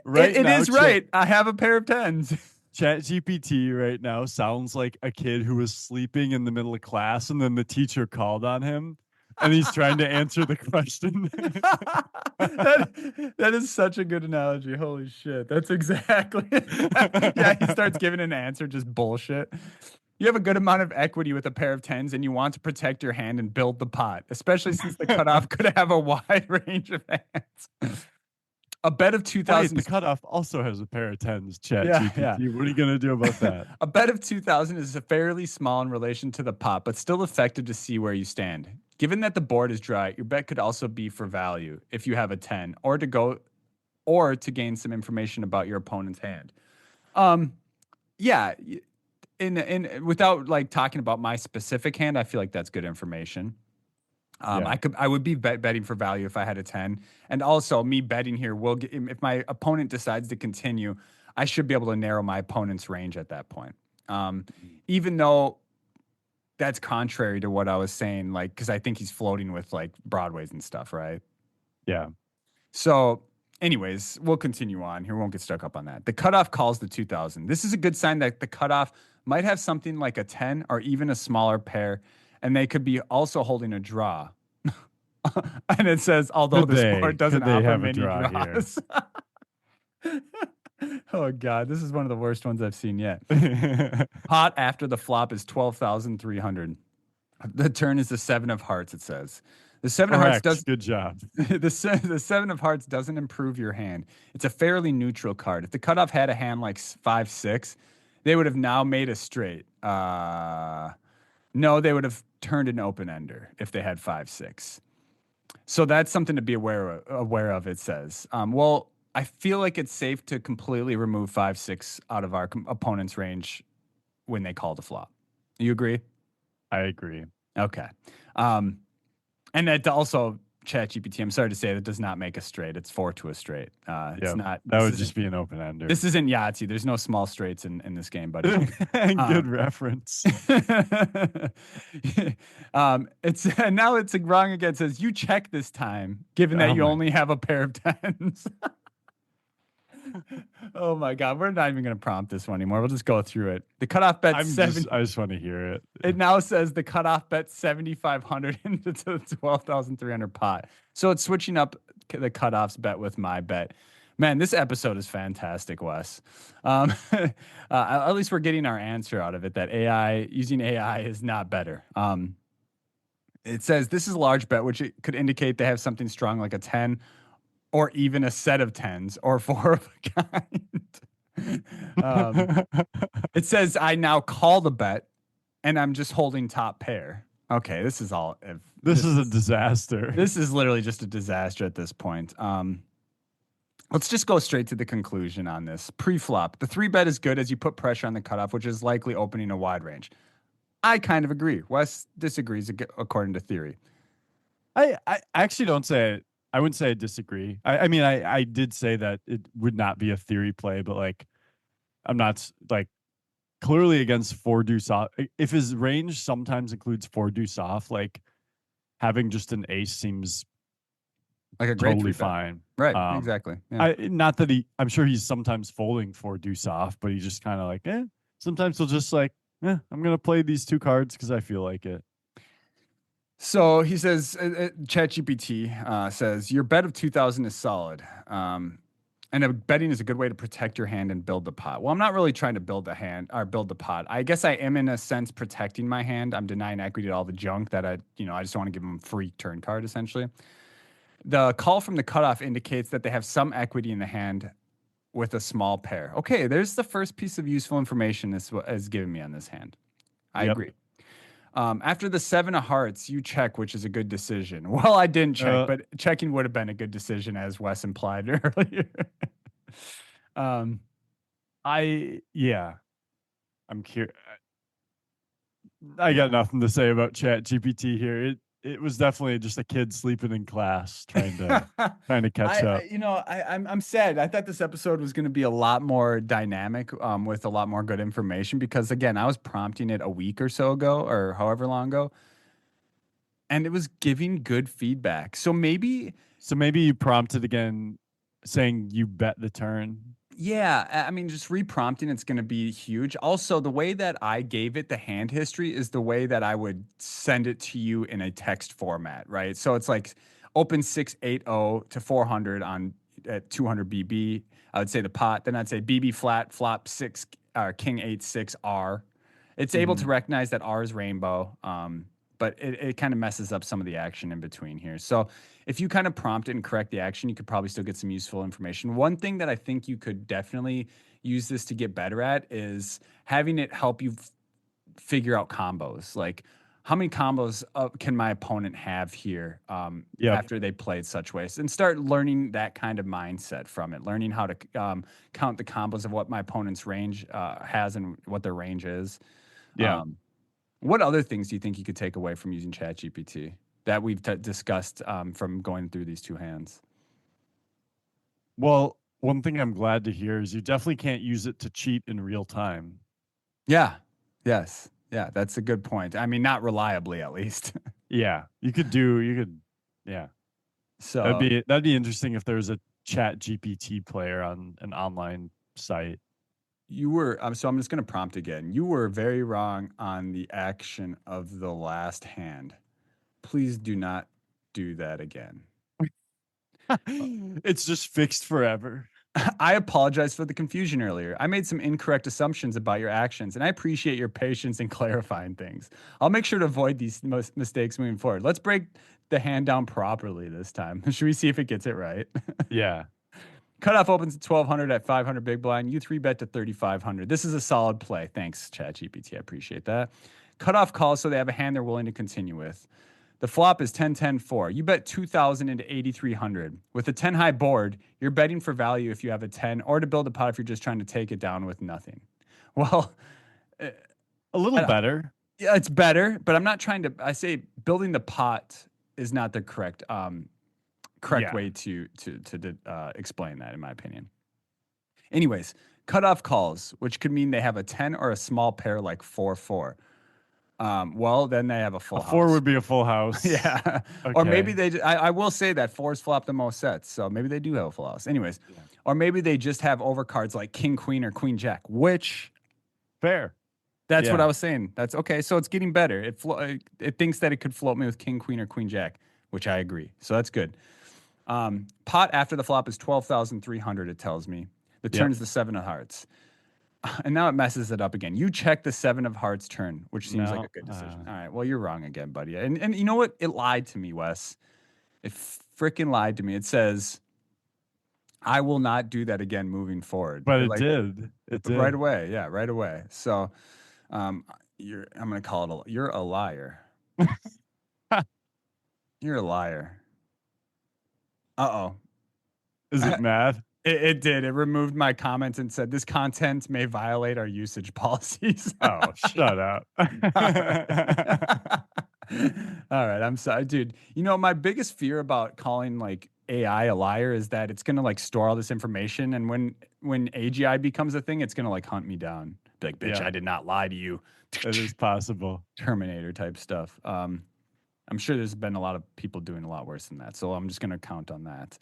Right it now, is right. I have a pair of tens. ChatGPT right now sounds like a kid who was sleeping in the middle of class and then the teacher called on him and he's trying to answer the question. That is such a good analogy. Holy shit. That's exactly Yeah, he starts giving an answer, just bullshit. You have a good amount of equity with a pair of tens and you want to protect your hand and build the pot, especially since the cutoff could have a wide range of hands. A bet of 2,000. The cutoff also has a pair of tens, Yeah. ChatGPT. What are you going to do about that? A bet of 2,000 is fairly small in relation to the pot, but still effective to see where you stand. Given that the board is dry, your bet could also be for value if you have a 10 or to gain some information about your opponent's hand. Yeah, in without like talking about my specific hand, I feel like that's good information. Yeah. I would be betting for value if I had a 10. And also me betting here will get, if my opponent decides to continue, I should be able to narrow my opponent's range at that point. Even though that's contrary to what I was saying, like, because I think he's floating with like Broadways and stuff, right? Yeah. So, anyways, we'll continue on here. We won't get stuck up on that. The cutoff calls the 2,000. This is a good sign that the cutoff might have something like a 10 or even a smaller pair, and they could be also holding a draw. And it says, although the sport doesn't offer many draws. Oh, God. This is one of the worst ones I've seen yet. Pot after the flop is 12,300. The turn is the 7 of hearts, it says. The 7 of hearts does. Good job. The 7 of hearts doesn't improve your hand. It's a fairly neutral card. If the cutoff had a hand like 5-6, They would have now made a straight. No, they would have turned an open ender if they had 5-6. So that's something to be aware of. It says, well, I feel like it's safe to completely remove 5-6 out of our opponent's range when they call the flop. You agree? I agree. Okay. Um, and that also ChatGPT. I'm sorry to say that does not make a straight. It's 4 to a straight. It's Yep. not. That would just be an open ender. This isn't Yahtzee. There's no small straights in this game, buddy. Good reference. It's now it's wrong again. It says you check this time, given that Oh you my. only have a pair of tens. Oh my God, we're not even going to prompt this one anymore. We'll just go through it. The cutoff bet I just want to hear it. It now says the cutoff bet 7,500 into the 12,300 pot. So it's switching up the cutoffs bet with my bet. Man, this episode is fantastic, Wes. At least we're getting our answer out of it that using AI is not better. It says this is a large bet, which it could indicate they have something strong like a 10 or even a set of tens or 4 of a kind. It says I now call the bet and I'm just holding top pair. Okay, this is all. This is a disaster. This is literally just a disaster at this point. Let's just go straight to the conclusion on this. Pre-flop, the 3-bet is good as you put pressure on the cutoff, which is likely opening a wide range. I kind of agree. Wes disagrees according to theory. I actually don't say it. I wouldn't say I disagree. I mean, I did say that it would not be a theory play, but like, I'm not like clearly against 4 deuce off. If his range sometimes includes 4 deuce off, like having just an ace seems Like a great totally 3-bet. fine. Right, exactly. Yeah. Not that I'm sure he's sometimes folding 4 deuce off, but he just kind of like, sometimes he'll just like, I'm going to play these 2 cards because I feel like it. So he says, ChatGPT says, your bet of 2,000 is solid. And betting is a good way to protect your hand and build the pot. Well, I'm not really trying to build the hand or build the pot. I guess I am in a sense protecting my hand. I'm denying equity to all the junk that I just don't want to give them a free turn card essentially. The call from the cutoff indicates that they have some equity in the hand with a small pair. Okay, there's the first piece of useful information this is giving me on this hand. I agree. After the 7 of hearts, you check, which is a good decision. Well, I didn't check, but checking would have been a good decision, as Wes implied earlier. I'm curious. I got nothing to say about ChatGPT here. It was definitely just a kid sleeping in class trying to catch up. I'm sad. I thought this episode was going to be a lot more dynamic, with a lot more good information because again, I was prompting it a week or so ago or however long ago, and it was giving good feedback. So maybe you prompted again saying you bet the turn. Yeah, I mean, just reprompting it's going to be huge. Also, the way that I gave it the hand history is the way that I would send it to you in a text format, right? So it's like open 680 to 400 on at 200 BB. I would say the pot. Then I'd say BB flat, flop 6, king 8-6 R. It's able to recognize that R is rainbow, but it kind of messes up some of the action in between here. So if you kind of prompt it and correct the action, you could probably still get some useful information. One thing that I think you could definitely use this to get better at is having it help you figure out combos. Like, how many combos can my opponent have here after they played such ways? And start learning that kind of mindset from it, learning how to count the combos of what my opponent's range has and what their range is. Yeah. What other things do you think you could take away from using ChatGPT that we've discussed from going through these 2 hands? Well, one thing I'm glad to hear is you definitely can't use it to cheat in real time. Yeah. Yes. Yeah, that's a good point. I mean, not reliably, at least. Yeah, you could. Yeah. So that'd be interesting if there's a ChatGPT player on an online site. You were so I'm just going to prompt again. You were very wrong on the action of the last hand. Please do not do that again. It's just fixed forever. I apologize for the confusion earlier. I made some incorrect assumptions about your actions, and I appreciate your patience in clarifying things. I'll make sure to avoid these mistakes moving forward. Let's break the hand down properly this time. Should we see if it gets it right? Yeah. Cutoff opens at 1200 at 500 big blind. You three bet to 3500. This is a solid play. Thanks, ChatGPT. I appreciate that. Cutoff calls so they have a hand they're willing to continue with. The flop is 10-10-4. You bet 2000 into 8300. With a 10 high board, you're betting for value if you have a 10 or to build a pot if you're just trying to take it down with nothing. Well, A little better. yeah, it's better, but I'm not trying to. I say building the pot is not the correct Yeah. way to explain that, in my opinion. Anyways, cutoff calls, which could mean they have a 10 or a small pair like 4-4. Well, then they have a full A four house. would be a full house. Yeah. Or maybe Okay. I will say that fours flop the most sets. So maybe they do have a full house. Anyways, Yeah. or maybe they just have overcards like king, queen, or queen, jack, which Fair. that's what Yeah. I was saying. That's okay. So it's getting better. It thinks that it could float me with king, queen, or queen, jack, which I agree. So that's good. Pot after the flop is 12,300, it tells me. The turn Yep. is the seven of hearts. And now it messes it up again. You check the seven of hearts turn, which seems like a No. good decision. All right. Well, you're wrong again, buddy. And you know what? It lied to me, Wes. It freaking lied to me. It says, I will not do that again moving forward. But it Like did. It right did. away. Yeah, right away. So I'm gonna call it you're a liar. You're a liar. Uh-oh. Is it mad? It did. It removed my comment and said this content may violate our usage policies. Oh, shut up. All right. All right. I'm sorry, dude. You know, my biggest fear about calling like AI a liar is that it's gonna like store all this information, and when AGI becomes a thing, it's gonna like hunt me down. Be like, bitch, Yeah, I did not lie to you. it is possible. Terminator type stuff. I'm sure there's been a lot of people doing a lot worse than that, so I'm just gonna count on that.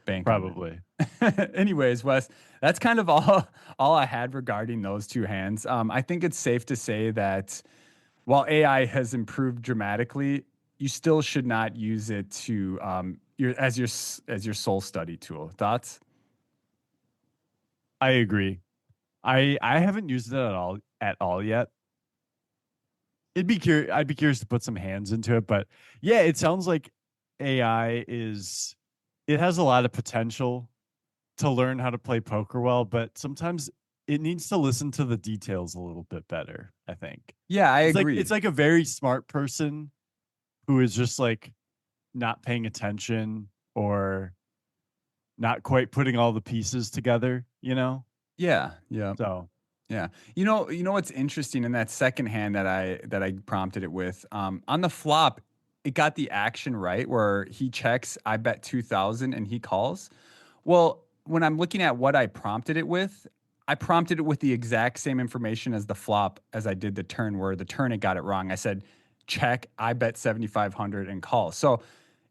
Bank on Probably. it. Anyways, Wes, that's kind of all I had regarding those two hands. I think it's safe to say that while AI has improved dramatically, you still should not use it to as your soul study tool. Thoughts? I agree. I haven't used it at all yet. I'd be curious to put some hands into it, but yeah, it sounds like AI is it has a lot of potential to learn how to play poker well, but sometimes it needs to listen to the details a little bit better, I think. Yeah, I agree. It's like a very smart person who is just like not paying attention or not quite putting all the pieces together, you know? Yeah, yeah. So, Yeah. You know what's interesting in that second hand that I prompted it with, on the flop, it got the action right where he checks, I bet 2000 and he calls. Well, when I'm looking at what I prompted it with, I prompted it with the exact same information as the flop as I did the turn where the turn it got it wrong. I said, check, I bet 7500 and call. So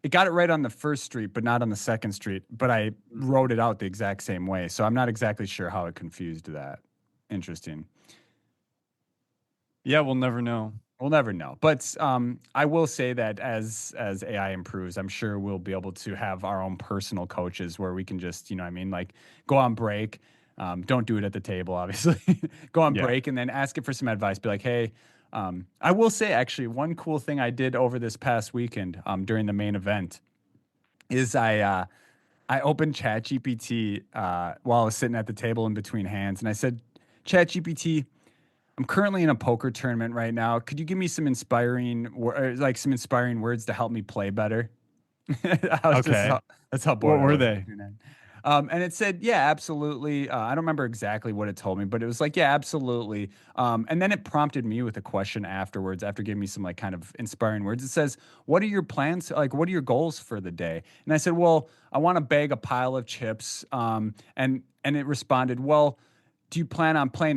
it got it right on the first street, but not on the second street. But I wrote it out the exact same way. So I'm not exactly sure how it confused that. Interesting. yeah, we'll never know. We'll never know. But I will say that as AI improves, I'm sure we'll be able to have our own personal coaches where we can just, you know what I mean, like go on break. Don't do it at the table, obviously. Go on Yeah. break and then ask it for some advice. Be like, hey, I will say actually one cool thing I did over this past weekend during the main event is I opened ChatGPT while I was sitting at the table in between hands, and I said, ChatGPT, I'm currently in a poker tournament right now. Could you give me some like some inspiring words to help me play better? I was just Okay. that's how bored What I were was. they? And it said, yeah, absolutely. I don't remember exactly what it told me, but it was like, yeah, absolutely. And then it prompted me with a question afterwards, after giving me some like kind of inspiring words. It says, what are your plans? Like, what are your goals for the day? And I said, well, I want to bag a pile of chips. And it responded, well, do you plan on playing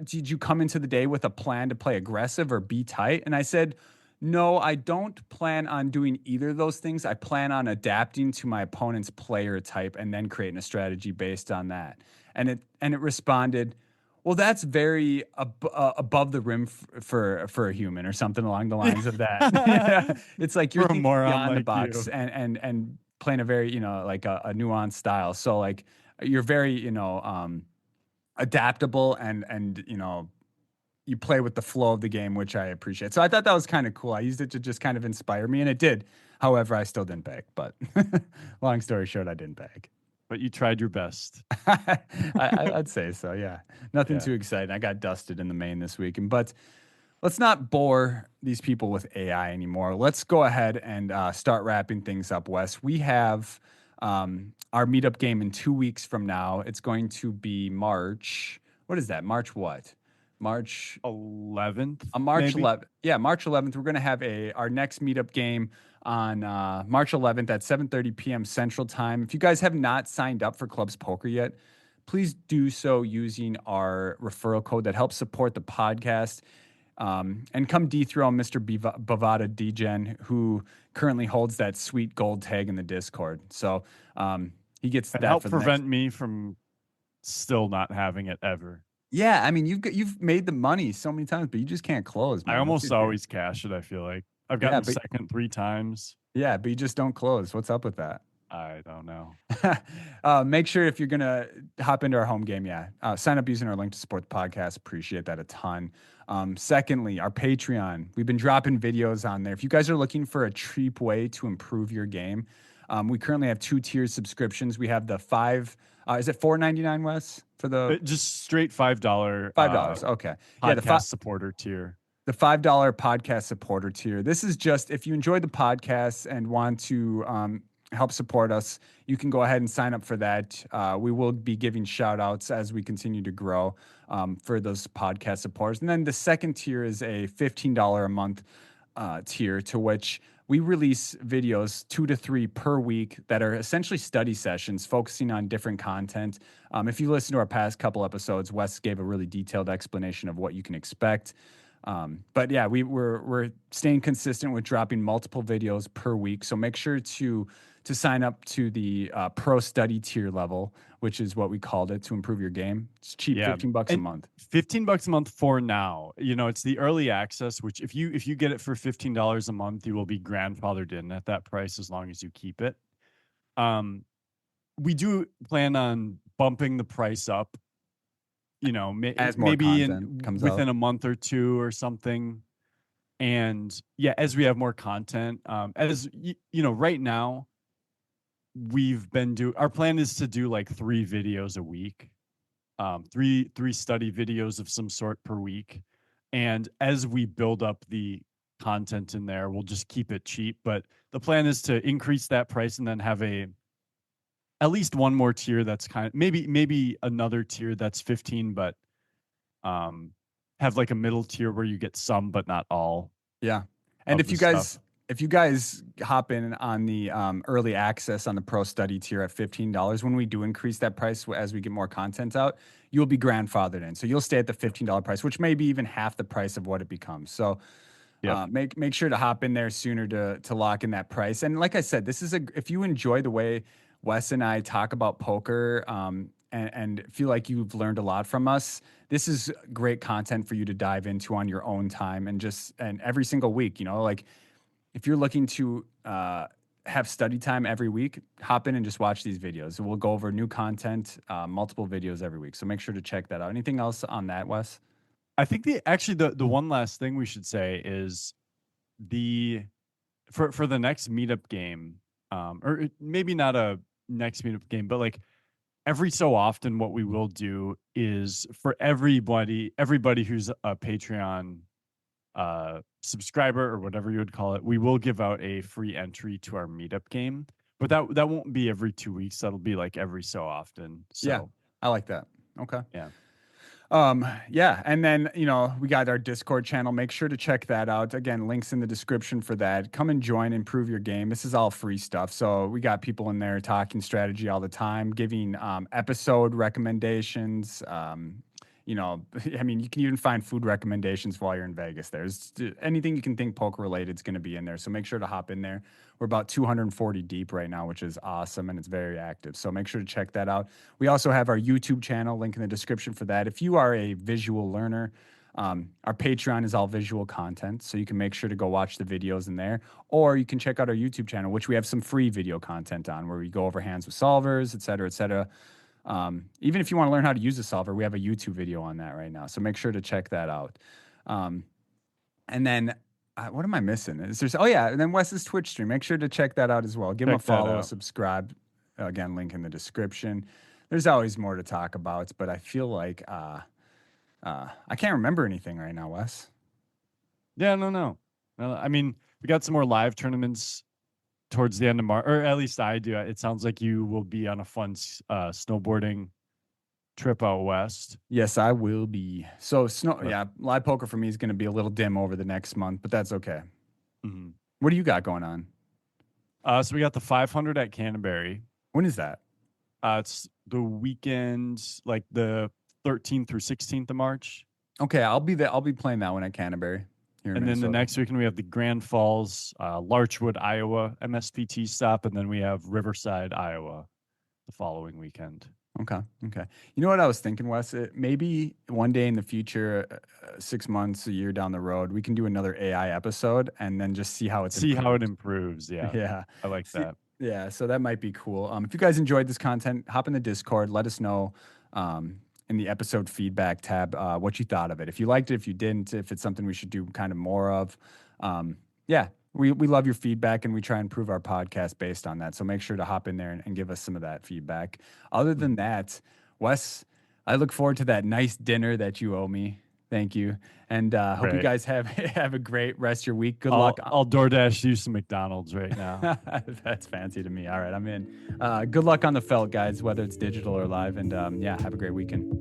did you come into the day with a plan to play aggressive or be tight? And I said, no, I don't plan on doing either of those things. I plan on adapting to my opponent's player type and then creating a strategy based on that. And it responded, well, that's very above the rim for a human or something along the lines of that. Yeah. It's like you're For a thinking moron beyond the like box you. and playing a very, like a nuanced style. So like you're very, adaptable and you play with the flow of the game, which I appreciate. So I thought that was kind of cool. I used it to just kind of inspire me, and it did. However, I still didn't bag. But long story short, I didn't bag. but you tried your best. I'd say so. Yeah, nothing Yeah. too exciting. I got dusted in the main this week, but let's not bore these people with AI anymore. Let's go ahead and start wrapping things up, Wes. We have our meetup game in 2 weeks from now. It's going to be March. What is that? March what? March 11th, on March maybe. 11th. Yeah, March 11th. We're going to have our next meetup game on March 11th at 7:30 p.m. Central Time. If you guys have not signed up for Clubs Poker yet, please do so using our referral code that helps support the podcast. And come dethrone Mr. Bavada Degen, who currently holds that sweet gold tag in the Discord. So he gets And that help for the next. prevent me from still not having it ever. Yeah, I mean you've made the money so many times, but you just can't close, I man. What's almost your deal? always cash it, I feel like. I've Yeah, gotten but second 3 times. yeah, but you just don't close. What's up with that? I don't know. Make sure if you're gonna hop into our home game, sign up using our link to support the podcast. Appreciate that a ton. Secondly, our Patreon. We've been dropping videos on there. If you guys are looking for a cheap way to improve your game, we currently have 2 tier subscriptions. We have the five. Is it $4.99, Wes, for the Just straight $5 $5? Okay, yeah, podcast supporter tier. the $5 podcast supporter tier. This is just if you enjoy the podcast and want to help support us, you can go ahead and sign up for that. We will be giving shout outs as we continue to grow for those podcast supporters. And then the second tier is a $15 a month tier to which we release videos 2 to 3 per week that are essentially study sessions focusing on different content. If you listen to our past couple episodes, Wes gave a really detailed explanation of what you can expect. But yeah, we're staying consistent with dropping multiple videos per week. So make sure to sign up to the pro study tier level, which is what we called it to improve your game. It's cheap, Yeah. $15 a And month. $15 a month for now. It's the early access, which if you get it for $15 a month, you will be grandfathered in at that price as long as you keep it. We do plan on bumping the price up, As more maybe content comes out. within a month or two or something. And yeah, as we have more content, right now our plan is to do like 3 videos a week, three study videos of some sort per week. And as we build up the content in there, we'll just keep it cheap. But the plan is to increase that price and then have at least one more tier that's kind of maybe another tier that's 15, but have like a middle tier where you get some but not all Yeah. And of the stuff. if you guys hop in on the early access on the pro study tier at $15, when we do increase that price as we get more content out, you'll be grandfathered in. So you'll stay at the Yep. $15 price, which may be even half the price of what it becomes. So Yep. make sure to hop in there sooner to lock in that price. And like I said, this is if you enjoy the way Wes and I talk about poker and feel like you've learned a lot from us, this is great content for you to dive into on your own time and every single week. Like if you're looking to have study time every week, hop in and just watch these videos. We'll go over new content, multiple videos every week. So make sure to check that out. Anything else on that, Wes? I think the one last thing we should say is the for the next meetup game, or maybe not a next meetup game, but like every so often, what we will do is for everybody who's a Patreon subscriber or whatever you would call it, we will give out a free entry to our meetup game. But that won't be every 2 weeks. That'll be like every so often. Yeah, So I like that. Okay. yeah. Yeah, and then we got our Discord channel. Make sure to check that out. Again, links in the description for that. Come and join, improve your game. This is all free stuff. So we got people in there talking strategy all the time, giving episode recommendations. I mean, you can even find food recommendations while you're in Vegas. There's anything you can think poker related is going to be in there. So make sure to hop in there. We're about 240 deep right now, which is awesome and it's very active. So make sure to check that out. We also have our YouTube channel, link in the description for that. If you are a visual learner, our Patreon is all visual content, so you can make sure to go watch the videos in there, or you can check out our YouTube channel, which we have some free video content on, where we go over hands with solvers, et cetera, et cetera. Even if you want to learn how to use a solver, we have a YouTube video on that right now. So make sure to check that out. And then what am I missing? And then Wes's Twitch stream. Make sure to check that out as well. Give him a Check that follow, a out. subscribe. Again, link in the description. There's always more to talk about, but I feel like I can't remember anything right now, Wes. Yeah, no. I mean, we got some more live tournaments towards the end of March, or at least I do. It sounds like you will be on a fun snowboarding trip out west. Yes, I will be. So, But, yeah, live poker for me is going to be a little dim over the next month, but that's okay. mhm. What do you got going on? So we got the 500 at Canterbury. When is that? It's the weekend, like the 13th through 16th of March. Okay, I'll be there. I'll be playing that one at Canterbury here in And then the Minnesota. next weekend we have the Grand Falls, Larchwood, Iowa MSPT stop, and then we have Riverside, Iowa, the following weekend. Okay. You know what I was thinking, Wes? Maybe one day in the future, 6 months, a year down the road, we can do another AI episode and then just see how it's See how it improved. improves. Yeah, Yeah. I like that. Yeah. So that might be cool. If you guys enjoyed this content, hop in the Discord. Let us know in the episode feedback tab what you thought of it. If you liked it, if you didn't, if it's something we should do kind of more of. Yeah. We love your feedback and we try and improve our podcast based on that. So make sure to hop in there and give us some of that feedback. Other than that, Wes, I look forward to that nice dinner that you owe me. Thank you. And hope you Great. guys have a great rest of your week. Good luck. I'll DoorDash you some McDonald's right now. That's fancy to me. All right, I'm in. Good luck on the felt, guys, whether it's digital or live. And yeah, have a great weekend.